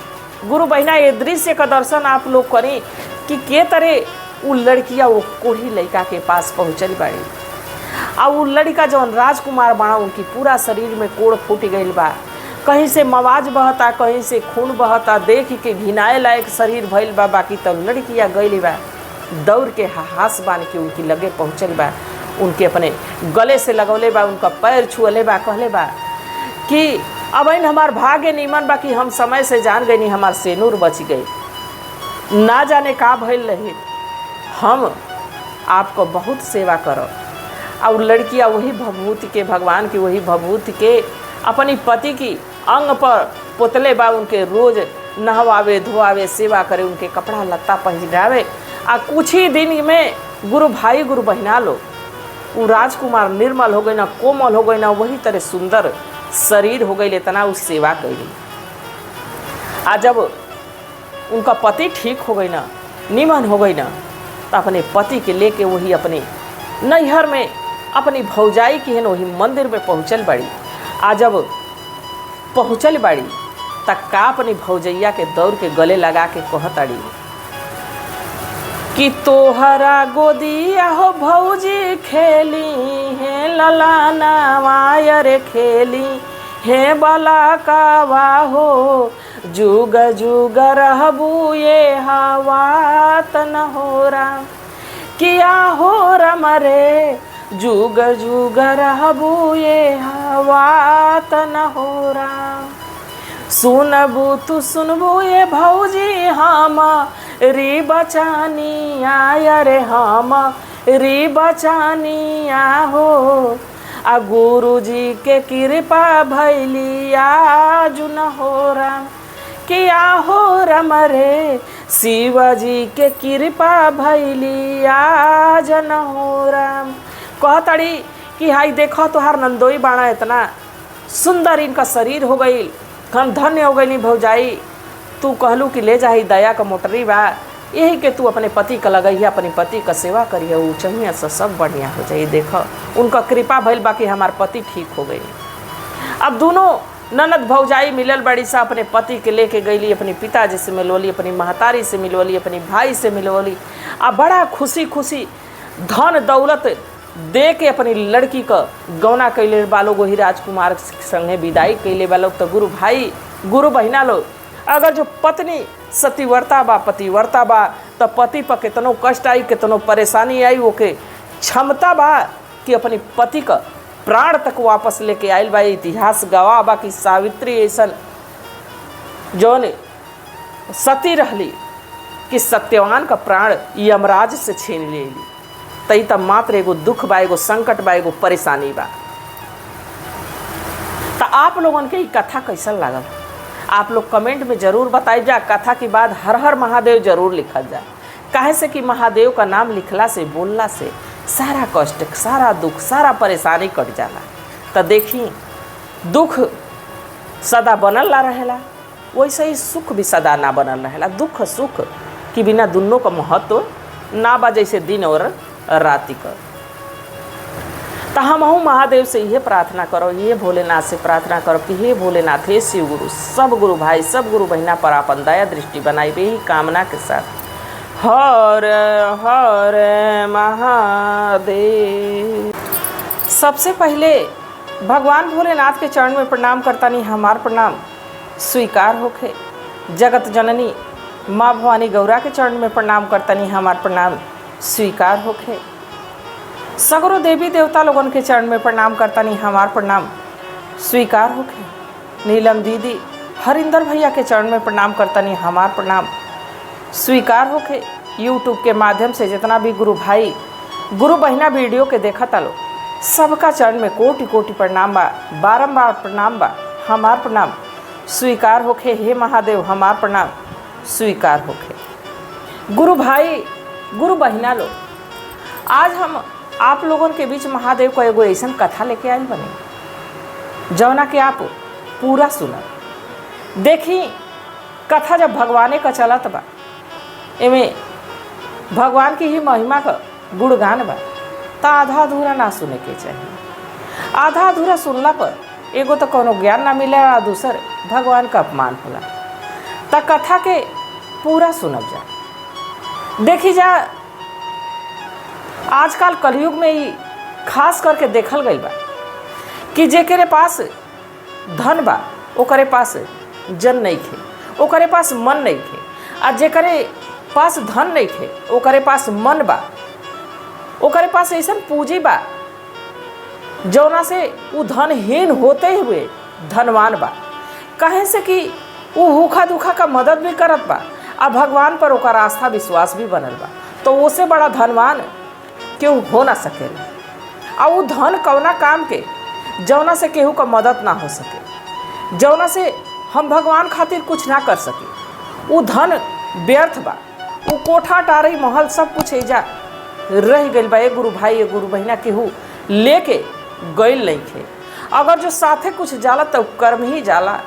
Speaker 1: गुरु बहिना, ये दृश्य का दर्शन आप लोग करें कि के तरह वो लड़कियाँ वो कोढ़ी लड़का के पास पहुँचल बाड़ी। और वो लड़का जौन राजकुमार बना उनकी पूरा शरीर में कोड़ फूट गई बा, कहीं से मवाज बहता, कहीं से खून बहता, देख के घिनाए लायक शरीर भइल बा। बाकी तो लड़कियाँ गई बा दौड़ के हास बांध के उनकी लगे पहुँचल बा, उनके अपने गले से लगौले बा, उनका पैर छुअले बा, कहले बा कि अब इन हमार भाग्य नीमन बा कि हम समय से जान गई नहीं, हमार सेनूर बच गई, ना जाने का भइल रही, हम आपको बहुत सेवा करो। और लड़कियां वही भभूति के, भगवान की वही भभूति के अपनी पति की अंग पर पुतले बा, उनके रोज नहवावे धोआवे सेवा करे, उनके कपड़ा लत्ता पहनावे। आ कुछ ही दिन में गुरु भाई गुरु बहिना लो वो राजकुमार निर्मल हो गई ना, कोमल हो गई ना, वही तरह सुंदर शरीर हो गई, इतना उस सेवा कैली। आ जब उनका पति ठीक हो गई ना, निमन हो गई ना, तो अपने पति के लेके वही अपने नैहर में अपनी भौजाई की है ना वही मंदिर में पहुँचल बाड़ी। आ जब पहुँचल बाड़ी तक का अपनी भौजैया के दौड़ के गले लगा के कहताड़ी कि तोहरा गोदिया हो भौजी खेली है ललाना वायर खेली है बला कावा हो, जुग जुग रहबू ये हवा तन हो राम, किया हो रम रे, जुग जुग रहबू ये हवा तन हो राम। सुनबू तू सुनबू ये भौजी हम री बचानिया, अरे हम री बचानिया हो, आ गुरु जी के कृपा भैलिया जुन हो राम, किया हो रम रे, शिव जी के कृपा भैलिया जन हो राम। कहतड़ी कि हाई देखो तोहार नंदोई बाणा इतना सुंदर इनका शरीर हो गई, हम धन्य हो गई भौजाई, तू कहलू कि ले जाही दया का मोटरी बा, यही के तू अपने पति का लगई, अपने पति का सेवा करिए, वो चाहिए से सब बढ़िया हो जाए। देखो उनका कृपा भइल बाकी हमार पति ठीक हो गई। अब दोनों ननद भौजाई मिलल बड़ी सा, अपने पति के लेके गईली, अपने पिताजी से मिलवली, अपनी महतारी से मिलवली, अपनी भाई से मिलवली। अब बड़ा खुशी खुशी धन दौलत दे के अपनी लड़की का गौना कैले बालो, वही राजकुमार संगे विदाई कैले बालो। तो गुरु भाई गुरु बहिना लो, अगर जो पत्नी सतीव्रता बा पतिव्रता बा तो पति पर कितनो कष्ट आई, कितनो परेशानी आई, वो के क्षमता बा कि अपनी पति का प्राण तक वापस लेके आयल बा। इतिहास गवाह बा कि सावित्री ऐसा जौन सती रहली कि सत्यवान का प्राण यमराज से छीन लेली। तई त मात्र एगो दुख बा, एगो संकट बा, एगो परेशानी बा। तो आप लोगन के ई कथा कैसन लागल आप लोग कमेंट में जरूर बताइए जा। कथा के बाद हर हर महादेव जरूर लिखल जाए, काहे से कि महादेव का नाम लिखला से, बोलला से सारा कष्ट, सारा दुख, सारा परेशानी कट जाला। तो देखी दुख सदा बनल ना रहेला, वैसे ही सुख भी सदा ना बनल रहेला। दुख सुख के बिना दोनों का महत्व ना बा, जैसे दिन और राति का। तो हम महादेव से ये प्रार्थना करो, ये भोलेनाथ से प्रार्थना करो कि हे भोलेनाथ, हे शिव गुरु, सब गुरु भाई, सब गुरु बहना पर आपन दया दृष्टि बनाई बे ही कामना के साथ। हर हर महादेव। सबसे पहले भगवान भोलेनाथ के चरण में प्रणाम करता नहीं, हमार प्रणाम स्वीकार होखे। जगत जननी माँ भवानी गौरा के चरण में प्रणाम करता नहीं, हमार प्रणाम स्वीकार होखे। सगरो देवी देवता लोगन के चरण में प्रणाम करता नहीं, हमार प्रणाम स्वीकार होखे। नीलम दीदी, हरिंदर भैया के चरण में प्रणाम करता नहीं, हमार प्रणाम स्वीकार होखे। यूट्यूब के माध्यम से जितना भी गुरु भाई गुरु बहना वीडियो के देखा तालो, सबका चरण में कोटि कोटि प्रणाम बा, बारंबार प्रणाम बा, हमार प्रणाम स्वीकार होखे। हे महादेव, हमार प्रणाम स्वीकार होखे। गुरु भाई गुरु बहना लोग, आज हम आप लोगों के बीच महादेव को एगो ऐसा कथा लेके आई बने, जौना के आप पूरा सुना। देखी कथा जब भगवाने का चलत बा, एमे भगवान की ही महिमा का गुणगान बा, तो आधा अधूरा ना सुने के चाहिए। आधा अधूरा सुनला पर एगो तो कोनो ज्ञान ना मिले, और दूसर भगवान का अपमान होला। तो कथा के पूरा सुनब जा। देखी जा आजकल कलयुग में ही खास करके देखल गई बा कि जेकरे पास धन बा ओकरे पास जन नहीं खे, ओकरे पास मन नहीं खे, आ जेकरे पास धन नहीं खे ओकरे पास मन बा, ओकरे पास ऐसा पूंजी बा जौना से वो धनहीन होते हुए धनवान बा। कहे से कि वो भूखा दुखा का मदद भी करत बा, आ भगवान पर ओकर आस्था विश्वास भी बनल बा। तो उससे बड़ा धनवान केहू हो ना सकेला। आ वो धन कौना काम के जौना से केहू का मदद ना हो सके, जौना से हम भगवान खातिर कुछ ना कर सके, वो धन व्यर्थ बा। वो कोठा टारी महल सब कुछ एजा रह गइल बा। ए गुरु भाई, ए गुरु बहना केहू लेके गइल नहीं थे। अगर जो साथे कुछ जाला तो कर्म ही जाला।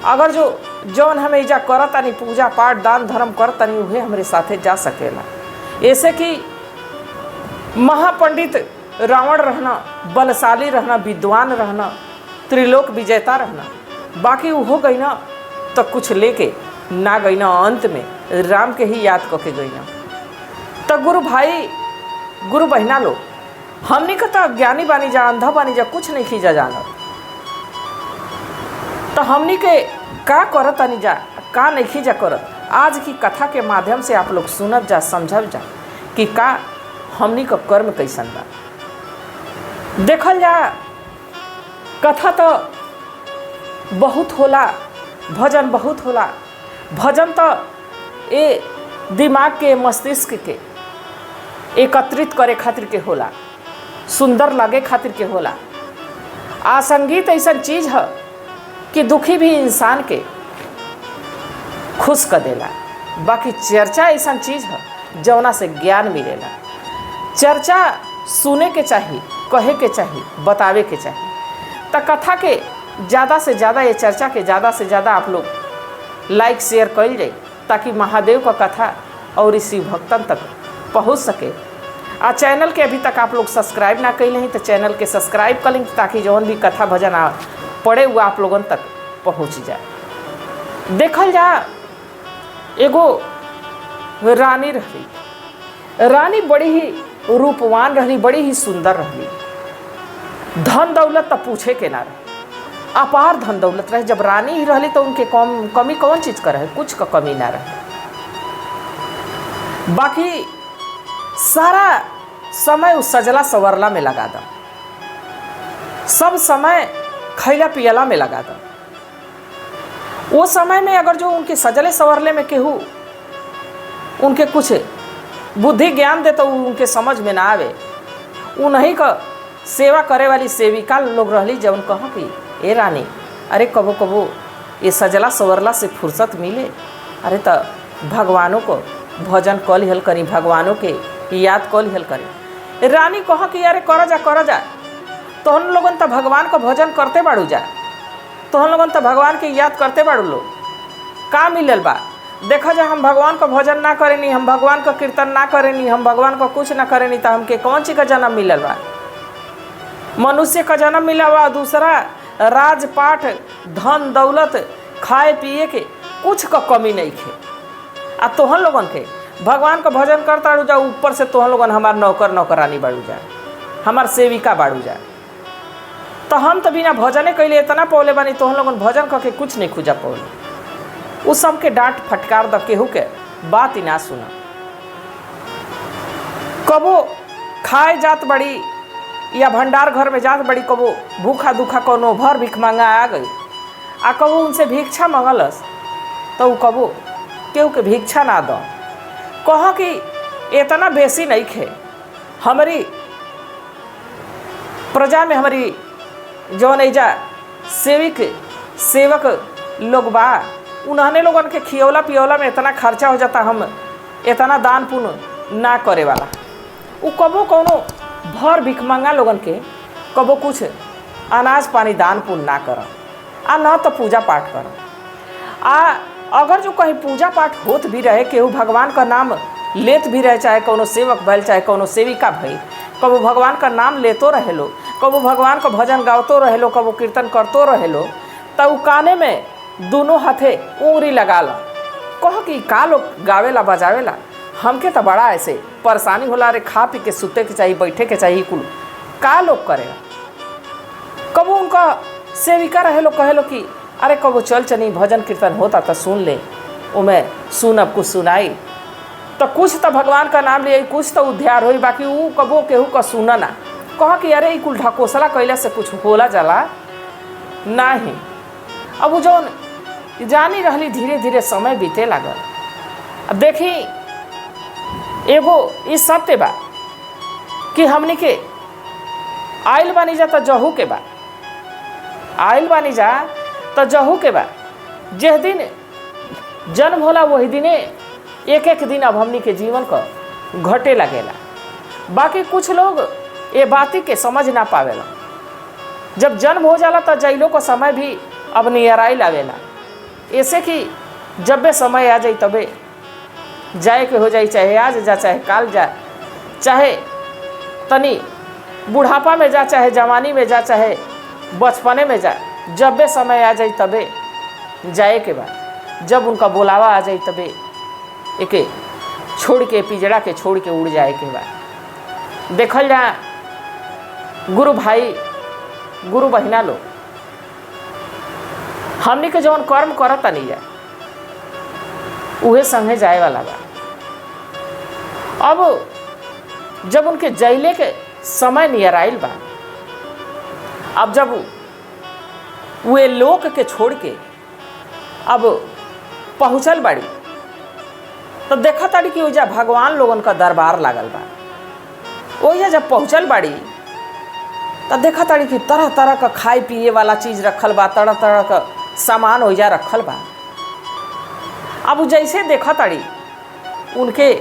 Speaker 1: अगर जो जौन हमें एजा करतानी पूजा पाठ दान धर्म करतानी उहे हमरे साथे जा सकेला। ऐसे कि महापंडित रावण रहना, बलशाली रहना, विद्वान रहना, त्रिलोक विजेता रहना, बाकी वो हो गई ना तो कुछ लेके ना गई ना, अंत में राम के ही याद करके गई ना। तो गुरु भाई गुरु बहना लोग, हमनी का तो ज्ञानी बानी जा, अंधा बानी जा, कुछ नहीं खींचा जाना। तो हमनी के का करत आनी जा, का नहीं खींचा करत, आज की कथा के माध्यम से आप लोग सुनब जा, समझब जा कि का हमनी का कर्म कैसन बा। देखल जा कथा तो बहुत होला, भजन बहुत होला। भजन तो ए दिमाग के मस्तिष्क के एकत्रित करे खातिर के होला, सुंदर लगे खातिर के होला। आ संगीत ऐसा चीज़ है कि दुखी भी इंसान के खुश कर देला। बाकी चर्चा ऐसा चीज़ है जौना से ज्ञान मिलेला। चर्चा सुने के चाहिए, कहे के चाहिए, बतावे के चाहिए। तो कथा के ज़्यादा से ज़्यादा, ये चर्चा के ज़्यादा से ज़्यादा आप लोग लाइक शेयर कर जाए, ताकि महादेव का कथा और इसी भक्तन तक पहुंच सके। आ चैनल के अभी तक आप लोग सब्सक्राइब ना कैले हैं तो चैनल के सब्सक्राइब कर लें, ताकि जौन भी कथा भजन पड़े हुआ आप लोगन तक पहुंच जाए। देखल जा एगो रानी रही, रानी बड़ी ही रूपवान रही, बड़ी ही सुंदर रही। धन दौलत तो पूछे के ना रहे, अपार धन दौलत रहे। जब रानी ही रही तो उनके कमी कौन चीज़ का रहे, कुछ का कमी ना रहे। बाकी सारा समय उस सजला संवरला में लगा दो, सब समय खैला पियला में लगा दो। वो समय में अगर जो उनके सजले संवरले में केहू उनके कुछ बुद्धि ज्ञान दे तो उनके समझ में ना आवे। उन्हीं का सेवा करे वाली सेविका लोग रहली जवन कहो कि ए रानी, अरे कबो कबो ये सजला सवरला से फुर्सत मिले, अरे तो भगवानों को भजन कल हल करी, भगवानों के याद कल हल करी। रानी कहो कि अरे कर जा, तो हम लोगन तो भगवान का भजन करते बाड़ू जा, तो हम लोगन तो भगवान के याद करते बाड़ू लो, का मिलल बा? देखा जा हम भगवान का भजन ना करेनी, हम भगवान का कीर्तन ना करेनी, हम भगवान का कुछ ना करेनी, तो हमके कौन चीज का जन्म मिलल बा? मनुष्य का जन्म मिला बा, दूसरा राजपाट धन दौलत खाए पिए के कुछ का कमी नहीं खे। आ तोहन लोगन के भगवान का भजन करता बाड़ू जा, ऊपर से तोहन लोगन हमार नौकर नौकरानी बाड़ू जा, हमार सेविका बाड़ू जा। तो हम तो बिना भजने कैले इतना पौले बानी, तोहन लोगन भजन करके कुछ नहीं खुजा पौले। उस सबके डांट फटकार द केहू के बात ही ना सुना। कबो खाए जात बड़ी या भंडार घर में जात बड़ी, कबो भूखा दुखा कोनो भर भिख मांगा आ गई, आ कबो उनसे भिक्षा मंगलस तो कबो केहू के भिक्षा ना दो। कहो कि इतना बेसी नहीं खे, हमारी प्रजा में हमारी जौन ऐजा सेवक लोग बा, उन्होंने लोगन के खियौला पियौला में इतना खर्चा हो जाता, हम इतना दान पुण्य ना करे वाला। वो कबो कोनो भर भिख मंगा लोगन के कबो कुछ अनाज पानी दान पुण्य ना कर, आ न तो पूजा पाठ कर। आ अगर जो कहीं पूजा पाठ होत भी रहे, केहू भगवान का नाम लेत भी रहे, चाहे कोनो सेवक भइल चाहे कोनो सेविका भइल, कबो भगवान का नाम लेतो रहे लो, कबो भगवान का भजन गावतो रहे लो, कबो कीर्तन करतो रहे लो, तब काने में दोनों हाथे उंगली लगा ला। कहो कि का लोग गावेला बजावेला, हमके तो बड़ा ऐसे परेशानी होला, रे खा पी के सुते के चाहिए, बैठे के चाहिए, कुल का लोग करेगा। कबो उनका सेविका रहे लो कहे लो कि अरे कबो चल चनी भजन कीर्तन होता तो सुन ले, मैं सुनब कुछ सुनाई, तो कुछ तो भगवान का नाम लिए, कुछ तो उद्धार होई, बाकी वो कबो केहू का सुना ना। कहा कि अरे ई कुल ढकोसला कैला से कुछ होला जाला नहीं। अब वो जौन जानी रहली, धीरे धीरे समय बीते लागल। अब देखी एगो इस सत्य बा कि हमने के आइल बानी जा तो जहू के बा, आइल बानी जा तो जहू के बा। जिस दिन जन्म होला वही दिने एक एक दिन अब हमनी के जीवन का घटे लगेला। बाकी कुछ लोग ये बाती के समझ ना पावेला। जब जन्म हो जाला तो जैलो को समय भी अब नियराई लावेला, ऐसे कि जब बे समय आ जाई तबे जाए के हो जाई, चाहे आज जा चाहे काल जा, चाहे तनी बुढ़ापा में जा चाहे जवानी में जा चाहे बचपने में जा, जब बे समय आ जाई तबे जाए के बाद, जब उनका बुलावा आ जाई तबे एके छोड़ के पिजड़ा के छोड़ के उड़ जाए के बाद। देखल जा गुरु भाई गुरु बहिना लोग हमनी के जौन कर्म करत नहीं जा उहे संगे जाए वाला बा। अब जब उनके जैले के समय नियर आइल बा, अब जब वे लोक के छोड़ के अब पहुँचल बाड़ी, तो देखा ताड़ी कि ओजा भगवान लोगन का दरबार लागल बा। ओजा जब पहुँचल बाड़ी तो देखा ताड़ी कि तरह तरह का खाए पिए वाला चीज़ रखल बा, तरह तरह का सामान ओजा रखल बा। अब जैसे देखा ताड़ी उनके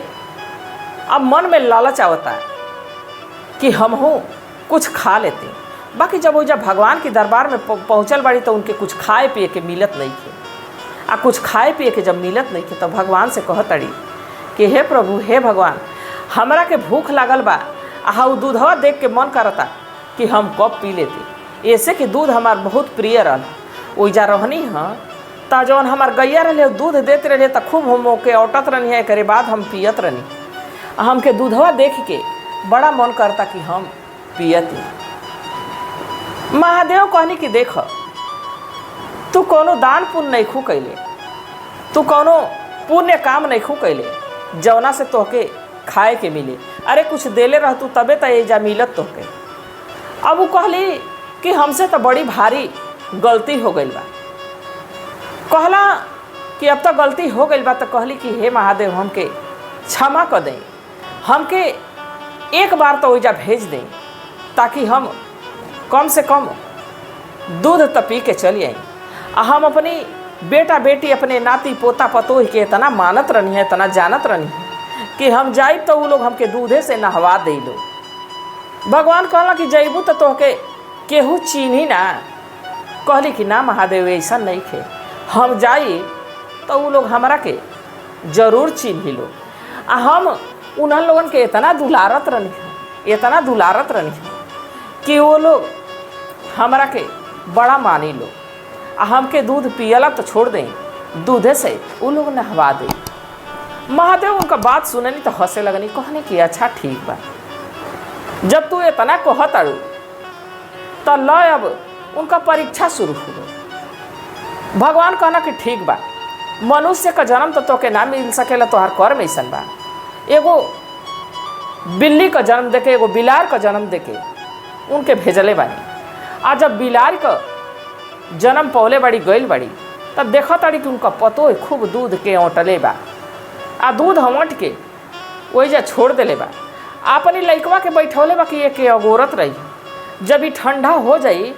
Speaker 1: अब मन में लालच आवता है कि हम हो कुछ खा लेते। बाकी जब ओजा भगवान के दरबार में पहुँचल बाड़ी तो उनके कुछ खाए पिए के मिलत नहीं थे। आ कुछ खाए पिए के जब मिलत नहीं थे तो भगवान से कहतड़ी कि हे प्रभु हे भगवान, हमरा के भूख लागल बा, आ दूधवा देख के मन करता कि हम कब पी लेते। ऐसे कि दूध हमार बहुत प्रिय रहा। ओइजा रहनी हाँ तो जौन हमार गैया रहे दूध देते रहे तो खूब हम ओके औटत रहनी है, करे बाद हम पियत रहनी। हमके दूधवा देख के बड़ा मन करता कि हम पियती। महादेव कहनी कि देख तू कोनो दान पुण्य नहीं खू कैले, तू कोनो पुण्य काम नहीं खू कैले जौना से तोहके खाए के मिले। अरे कुछ देले रह तू तबे तो एजा मिलत तोहके। अब वो कहली कि हमसे तो बड़ी भारी गलती हो गई बा। कहला कि अब तो गलती हो गई बा, तो कहली कि हे महादेव हमके क्षमा कर दें। हमके एक बार तो ओइजा भेज दें ताकि हम कम से कम दूध तो पी के चली आई। हम अपनी बेटा बेटी अपने नाती पोता पतोह के इतना मानत रहनी है, इतना जानत रहनी है कि हम जाइब तो वो लोग हमके दूधे से नहवा दे लो। भगवान कहला कि जैबू तो तोहके केहू चीन्ही ना। कहली कि ना महादेव ऐसा नहीं खे, हम जाई तो वो लोग हमरा के जरूर चिन्ही लो। हम उन्हन लोगन के इतना दुलारत रहनी है, इतना दुलारत रहनी है कि वो लोग हमरा के बड़ा मानी लो। हमके दूध पियला तो छोड़ दें, दूधे से वो लोग नहवा दें। महादेव उनका बात सुननी तो हंसे लगनी, कहने कि अच्छा ठीक बा, जब तू इतना कहत अड़ू तो ल अब उनका परीक्षा शुरू हो। भगवान कहना कि ठीक बा, मनुष्य का जन्म तो तोके ना मिल सकेला, तोहार कर्म ऐसन बा। एगो बिल्ली का जन्म देके, एगो बिलार का जन्म देके उनके भेजले बानी। आज जब बिलार का जन्म पौले बड़ी गईल बड़ी तब देखा ताड़ी कि उनका पतो खूब दूध के औंटले बा। आ दूध औंट के वही छोड़ देले बा। अपनी लइकवा के बैठौले बा कि एक अगोरत रही। जब ये ठंडा हो जाई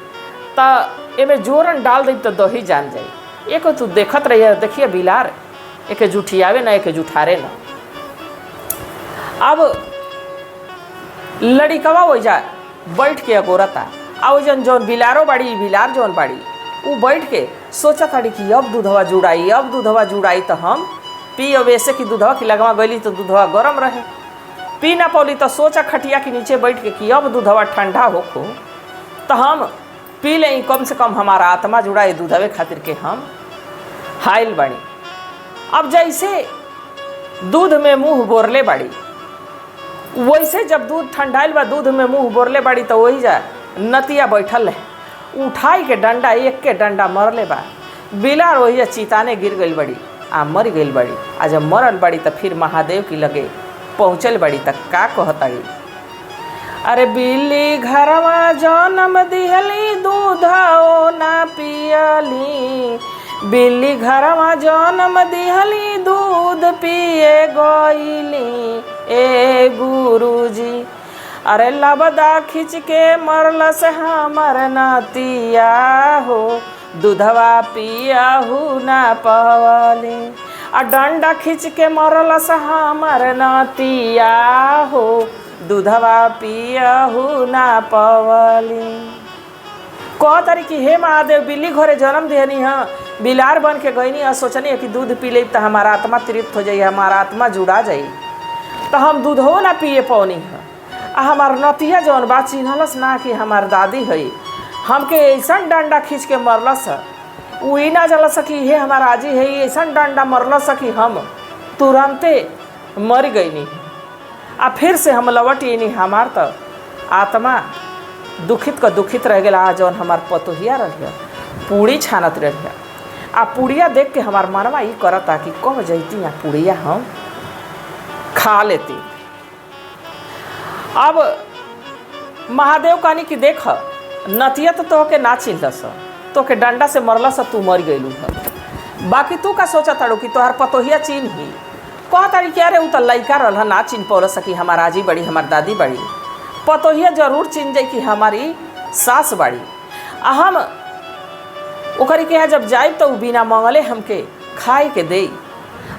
Speaker 1: तो एमे जोरन डाल दी तो दही जान जाई। एक तू देखत रही, देखिए बिलार एक जुठियावे ना, एक जुठारे ना। अब लड़िकवा वही बैठ के अगोरता। आ वजन जौन बिलारो बाड़ी, बिलार जौन बाड़ी वो बैठ के सोचा ताड़ी कि अब दूधवा जुड़ाई, अब दूधवा जुड़ाई तो हम पी। अब ऐसे कि दूधवा की लगवा गई तो दूधवा गरम रहे, पी ना पौली तो सोचा खटिया के नीचे बैठ के कि अब दूधवा ठंडा होखो तो हम पी लें, कम से कम हमारा आत्मा जुड़ाए दूधवे खातिर के हम हाइल बाड़ी। अब जैसे दूध में मुंह बोरले बाड़ी, वैसे जब दूध ठंडाइल बा दूध में मुंह बोरले बाड़ी तो वही जा नतिया बैठल है, उठाई के डंडा एक के डंडा मरले बा। बिलार वही चिताने गिर गई बड़ी, आ मर गई बड़ी। आ जब मरल बड़ी तो फिर महादेव की लगे पहुँचल बड़ी तक का कहताड़ी, अरे बिल्ली घरवा जन्म दिहली दूधो ना पियली, बिल्ली घरवा जन्म दिहली दूध पिए गईली ए गुरुजी। अरे लबदा खींच के मरल से हमर नतिया हो, दूधवा पियाहू ना पवली। आ डंडा खींच के मरल से हमर नतिया हो, दूधवा पियाहू ना पवली। कह तारी कि हे महादेव बिल्ली घरे जन्म देनी है, बिलार बन के गईनी है, सोचनी है कि दूध पी ले तो हमारा आत्मा तृप्त हो जाई, हमारा आत्मा जुड़ा जाई, तो हम दूधो ना पिए पौनी है। आ हमार नतिया जौन बात चिन्हलस ना कि हमार दादी है, हमके ऐसा डंडा खींच के मरलस, वो ना जल सकी हे हमार आजी है, ऐसा डंडा मरलस कि हम तुरंते मर गईनी। आ फिर से हम लौट नहीं, हमार तो आत्मा दुखित का दुखित रह गया। आ जौन हमार पतोहिया रह पूड़ी छानत रह, आ पूड़िया देख के हमार मनवा ये करता कि कह जैती आ पूड़िया हम खा लेती। अब महादेव कहनी कि देख नतिया तो तोहके ना चिन्हलस, तोहके डंडा से मरलस, तू मर गईलू है, बाकी तू का सोचा ताड़ू कि तोहार पतोहिया चिन्ही। कह तारी कि अरे उ तो लइका रहा ना चिन्ह पौल सकी, हमार आजी बड़ी, हमार दादी बड़ी, पतोहिया जरूर चिन्ह जाई कि हमारी सास बड़ी। आ हम ओकरी के यहाँ जब जाए तो बिना मंगले हमके खाए के दे,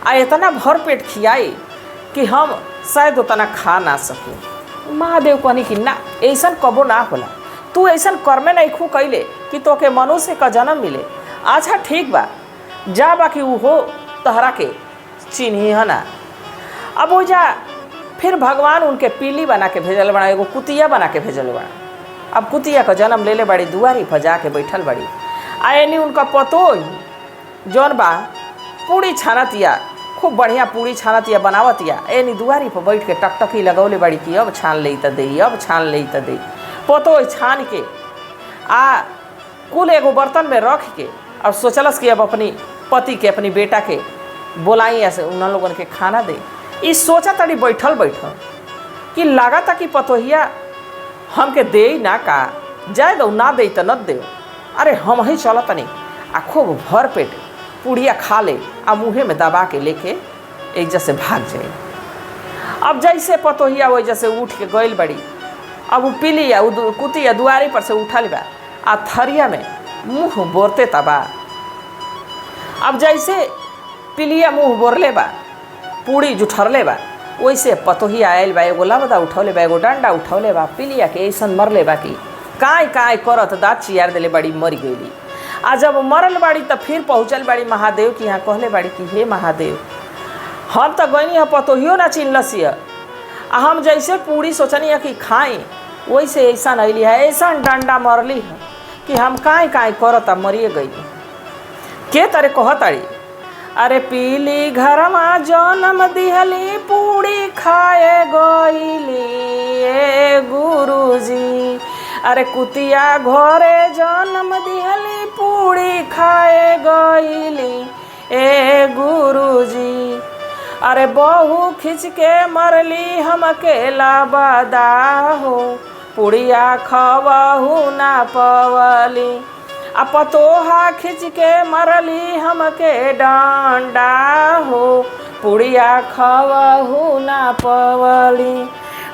Speaker 1: आ इतना भर पेट खियाई कि हम शायद उतना खा ना सके। महादेव कहनी कि ना ऐसा कबो ना होला, तू ऐसा कर्मे नहीं खू कैले कि तोके मनुष्य का जन्म मिले। अच्छा ठीक बा जा, बाकी वो हो तहरा के चिन्ही है ना। अब वो जा फिर भगवान उनके पीली बना के भेजल बना, एगो कुतिया बना के भेजल बना। अब कुतिया का जन्म ले ले बड़ी, दुआरी पर जाके बैठल बड़ी। आयनी उनका पतो जौन बा पूड़ी छानतिया, खूब बढ़िया पूड़ी छानतिया बनावतिया, एनी दुआरी पर बैठ के टकटकी लगौले बड़ी कि अब छान ले त दे, अब छान ले त दे। पतो छान के आ कुल एगो बर्तन में रख के अब सोचलस कि अब अपनी पति के, अपनी बेटा के बोलाई ऐसे उन लोगन के खाना दे। ई सोचा तड़ी बैठल बैठल कि लागता कि पतोहिया हमके दे ना का, जाए दो ना दे तो न दे, अरे हम ही चल तनी आ खूब भर पेट पूड़िया खा ले, आ मुँहे में दबा के लेके एक जैसे भाग जाए। अब जैसे पतोहिया वजह से उठ के गइल बड़ी, अब वो पीलिया कुतिया दुआरी पर से उठल बा आ थरिया में मुँह बोरते तबा। अब जैसे पीलिया मुँह बोरले बा, पूड़ी जुठरले बा, वैसे पतोहिया आयल बा, एगो लबदा उठौले बा, एगो डंडा उठौले बा, पीलिया के ऐसन मरले बा कि काय काय करत दाँत चियार देले बड़ी, मर गईली। आ जब मरल बाड़ी तब फिर पहुँचल बाड़ी महादेव के यहाँ, कहले बाड़ी कि हे महादेव, हम तो गईनी है पतोहियो ना चिन्हलसी है, आ हम जैसे पूड़ी सोचनी है कि खाई, वैसे ऐसा अली है, ऐसा डंडा मरली है कि हम काय काय करत मरिए गई। के तरह कहताड़ी, अरे पीली घरमा जन्म दिहली, पूड़ी खाए गईली ए गुरुजी। अरे कुतिया घरे जन्म दिहली, पूड़ी खाए गईली ए गुरुजी। अरे बहू खिंच के मरली हमके लाबदा हो, पुड़िया खवहू ना पवली। आ पतोहा खिंच के मरली हमके डंडा हो, पुड़िया खवहू ना पवली।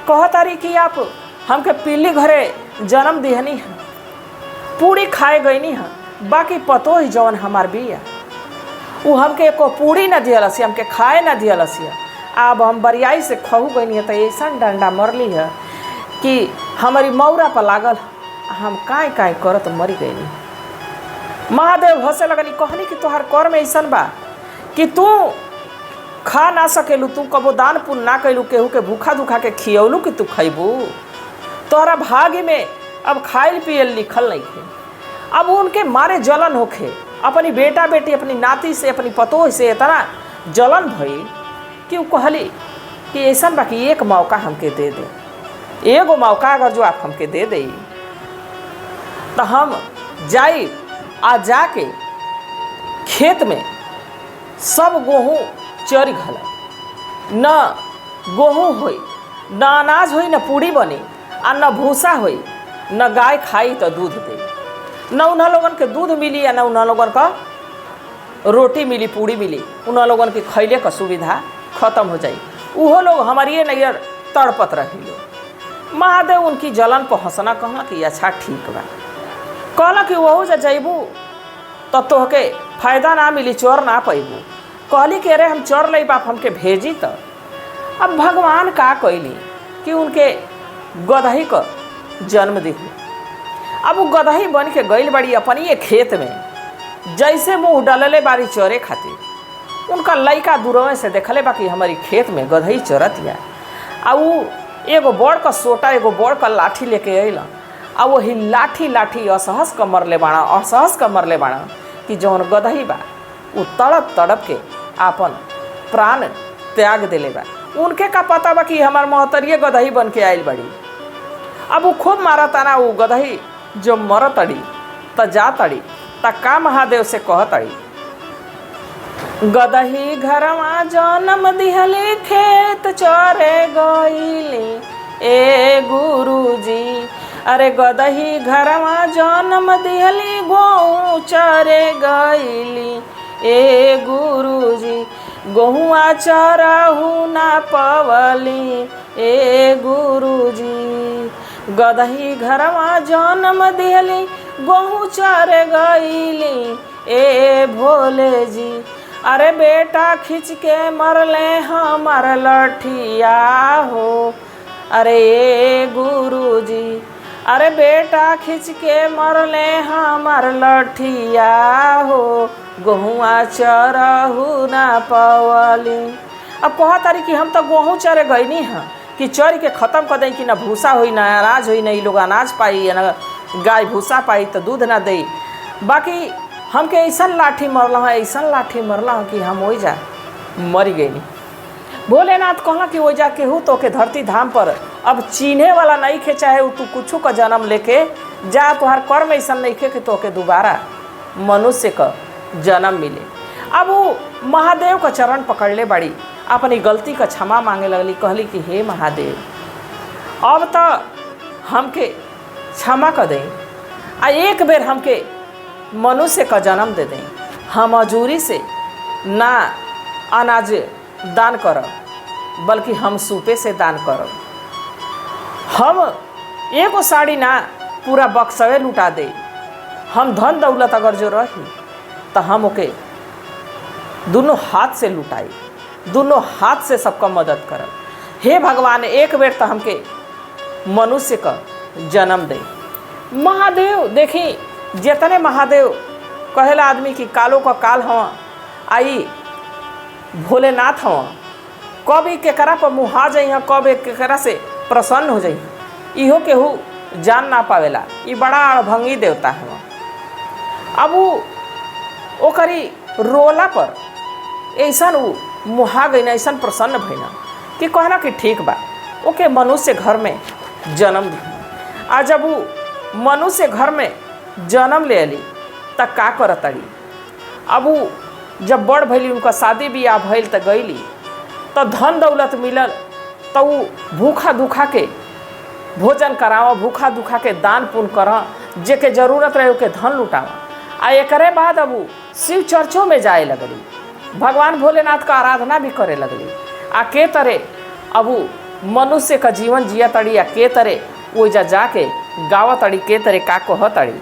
Speaker 1: कहतारी कि आप हमके पीली घरे जन्म दिहनी है, पूड़ी खाए गईनी है, बाकी पतोही जवन हमार बिया वो हमके एको पूड़ी न दियलसी, हमके खाए न दियलसी। अब हम बरियाई से खहू गईनी है तो ऐसा डंडा मरली है कि हमारी मौरा पर लागल, हम काय काय करत मरी गईनी। महादेव हंसे लगली, कहनी कि तोहार कर्म में ऐसा बा कि तू खा ना सकेलू, तू कबो दान पुण्य ना कैलू, केहू के भूखा दुखा के खियौलू कि तू खैबू, तोहरा भाग्य में अब खाइल पियल लिखल नहीं थे। अब उनके मारे जलन होखे, अपनी बेटा बेटी अपनी नाती से अपनी पतोह से इतना जलन भइल कि वो कहली कि ऐसा बाकी एक मौका हमके दे दे, एगो मौका अगर जो आप हमके दे दे तो हम जाई आ जाके खेत में सब गेहूँ चर घल, न गेहूँ होई, न अनाज होई, न पूड़ी बनी, आ न भूसा होई, न गाय खाई तो दूध दे, न उन्हें लोगन के दूध मिली या न उन्हें लोगन का रोटी मिली, पूड़ी मिली, उन्हें लोगन के खैले का सुविधा खत्म हो जाई, उहो लोग हमारी नैयर तड़पत रही लोग। महादेव उनकी जलन पर हंसना, कहला कि अच्छा ठीक बा, कहला कि वहू जा जैबू तो तोहके फायदा ना मिली, चोर ना पैबू। कहली कि अरे हम चोर ले बाप हमके भेजी तो। अब भगवान का कैली कि उनके गदही का जन्म दिहू। अब वो गदही बन के गईल बड़ी अपनी ये खेत में, जैसे मुँह डलले बारी चोरे खातिर, उनका लइका दूरवे से देखले बाकी हमारी खेत में गदही चरत या। आ वो एगो बड़ का सोटा एगो बड़ का लाठी लेके अल, आ वही लाठी असहस क मरले बाड़ा, असहस क मरले बाड़ा कि जौन गदही बा वो तड़प तड़प के आपन प्राण त्याग दिले बा। उनके का पता बा कि हमार महतरिये गदही बन के आयल बड़ी। अब वो खूब मारा ताना, वो गदही जो मर तड़ी त जा तड़ी त का महादेव से कह तड़ी, गदही घरवा जन्म दिहली, खेत चरे गईली ए गुरुजी। अरे गदही घरवा जन्म दिहली, गहूँ चरे गईली ए गुरुजी। गहुआ चरहू ना पवली ए गुरुजी। गदही घरवा जन्म दिहली, गहूँ चरे गईली ए भोले जी। अरे बेटा खींच के मरले हमार लठिया हो, अरे ए गुरुजी। अरे बेटा खींच के मरले हमार लठिया हो, गहुआ चरहू ना पवली। अब कहा तारी कि हम तो गेहूँ चरे गईनी हैं कि चर के ख़त्म कर दें कि ना भूसा हुई ना अनाज हुई, नहीं लोग अनाज पाई या ना गाय भूसा पाई तो दूध ना दे। बाकी हमके ऐसा लाठी मरल है, ऐसा लाठी मरल है कि हम वही जा मरी गई। भोलेनाथ कहला कि वो जा केहू तो के धरती धाम पर अब चिन्हे वाला नहीं खे, चाहे तू कुछ का जन्म लेके जा, तुहार कर्म ऐसा नहीं खे कि तो के दोबारा मनुष्य का जन्म मिले। अब वो महादेव का चरण पकड़ ले बड़ी, अपनी गलती का क्षमा मांगे लगली, कहली कि हे महादेव अब तो हमके क्षमा कर दें, आ एक बेर हमके मनुष्य का जन्म दे दें, हम हजूरी से ना अनाज दान कर, बल्कि हम सूपे से दान करब। हम एगो साड़ी ना पूरा बक्सवे लुटा दे। हम धन दौलत अगर जो रही तो हम ओके दोनों हाथ से लुटाई, दोनों हाथ से सबका मदद करब। हे भगवान, एक बेर तो हमके मनुष्य का जन्म दे। महादेव देखी, जितने महादेव कहेला आदमी की कालो का काल हवा, आई भोलेनाथ हवा, कब ई केकरा पर मुहा जाइ, कब केकरा से प्रसन्न हो जाइ, इहो केहू जान ना पावेला। ई बड़ा अड़भंगी देवता हवा। अब वो ओकरी रोला पर ऐसा मुहा गई, ऐसा प्रसन्न भइना कि कहना कि ठीक बा, ओके मनुष्य घर में जन्म दी। आ जब वो मनुष्य घर में जन्म ले ली तब का करतड़ी। अब वो जब बड़ भैली, उनका शादी बियाह भइल तो गईली, तो धन दौलत मिलल, तो वो भूखा दुखा के भोजन करावा, भूखा दुखा के दान पुण्य करा, जेके जरूरत रहे ओके धन लुटावा। आ एकरे बाद अब वो शिव चर्चों में जाए लगली, भगवान भोलेनाथ का आराधना भी करे लगली। आ के तरह अब वो मनुष्य का जीवन जिया तड़ी, आ के तरह वो जाके गावा तड़ी, के तरह का कह तड़ी।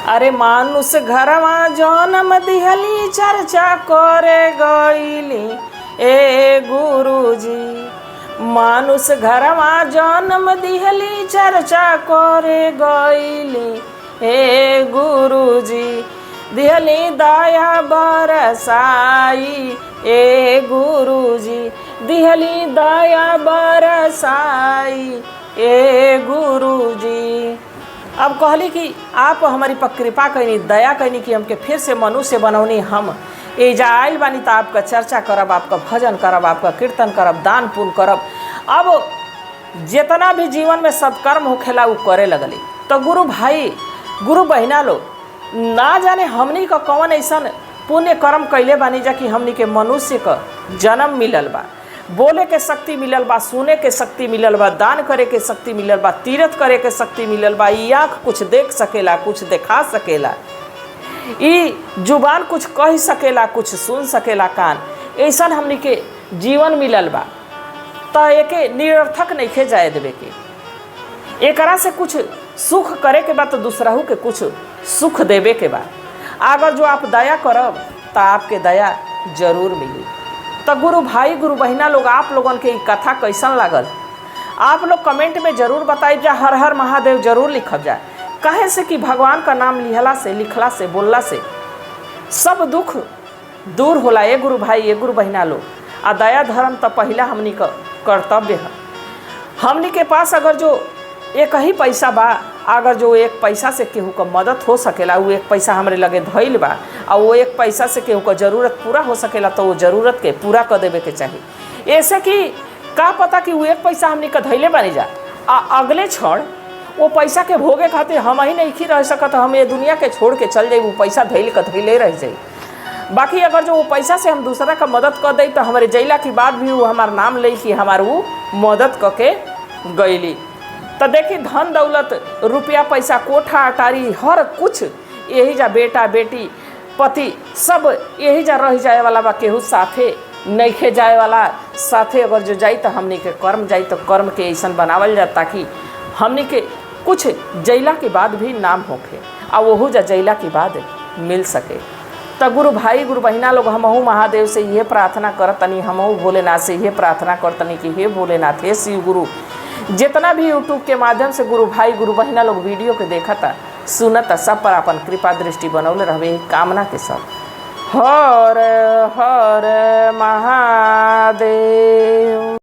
Speaker 1: अरे मानुष घरवा जन्म दिहली, चर्चा करे गईली ए गुरुजी। मानुष घरवा जन्म दिहली, चर्चा करे गईली ए गुरुजी। दिहली दया बरसाई ए गुरुजी, दिहली दया बरसाई ए गुरुजी। अब कहली कि आप हमारी पर कृपा कैनी, दया कैनी कि हमके फिर से मनुष्य बनौनी। हम एजा आयल बानी तो आपका चर्चा करब, आपका भजन करब, आपका कीर्तन करब, दान पुण्य करब। अब जितना भी जीवन में सत्कर्म होखेला वो करे लगली। तो गुरु भाई गुरु बहिना लोग, ना जाने हमनी का कौन ऐसा पुण्य कर्म कैले बानी जा कि हमनी के मनुष्य का जन्म मिलल बा, बोले के शक्ति मिलल बा, सुने के शक्ति मिलल बा, दान करे के शक्ति मिलल बा, तीर्थ करे के शक्ति मिलल बा। ई आँख कुछ देख सकेला, कुछ दिखा सकेला, ई जुबान कुछ कह सकेला, कुछ सुन सकेला कान। ऐसा हमनी के जीवन मिलल बा, तो एके निरर्थक नहीं जाए देवे के। एकरा से कुछ सुख करे के बाद तो दूसराहू के कुछ सुख देवे के बाद, अगर जो आप दया करब तो आपके दया जरूर मिली। तो गुरु भाई गुरु बहिना लोग, आप लोगन के कथा कैसन लागल आप लोग कमेंट में जरूर बताइए जा। हर हर महादेव जरूर लिखब जाए, कहे से कि भगवान का नाम लिहला से, लिखला से, बोलला से सब दुख दूर होला। ये गुरु भाई ये गुरु बहिना लोग, आ दया धर्म तो पहला हमनी का कर्तव्य है। हमनी के पास अगर जो एक ही पैसा बा, अगर जो एक पैसा से केहू का मदद हो सकेला, वो एक पैसा हमरे लगे धइल बा, और वो एक पैसा से केहू का जरूरत पूरा हो सकेला, तो वो जरूरत के पूरा कर देवे के चाहिए। ऐसे कि का पता कि वो एक पैसा हमनी का धइले बनी जा, आ अगले क्षण वो पैसा के भोगे खातिर हम ही नहीं रह सकत, हम ये दुनिया के छोड़ के चल जाए, वो पैसा धइल का धइले रह जाए। बाकी अगर जो वो पैसा से हम दूसरा का मदद कर दे, तो हमारे जैला की बात भी वो हमार नाम ले कि हमार वो मदद करके गईली। तो देखी धन दौलत रुपया पैसा कोठा अटारी हर कुछ यही जा, बेटा बेटी पति सब यही जा रह जाए वाला बा, केहू साथे नइखे जाए वाला। साथे अगर जो जाई तो हमनी के कर्म जाई, तो कर्म के ऐसा बनावल जा ताकि हमनी के कुछ जैला के बाद भी नाम होखे, और वहू जा जैला के बाद मिल सके। तो गुरु भाई गुरु बहिना लोग, हमहू महादेव से यह प्रार्थना करतनी, हमहू भोलेनाथ से यह प्रार्थना करतनी कि हे भोलेनाथ, हे शिव गुरु, जितना भी यूट्यूब के माध्यम से गुरु भाई गुरु बहिना लोग वीडियो के देखता सुनता, सब पर अपन कृपा दृष्टि बनौले रहवे कामना के साथ। हर हर महादेव।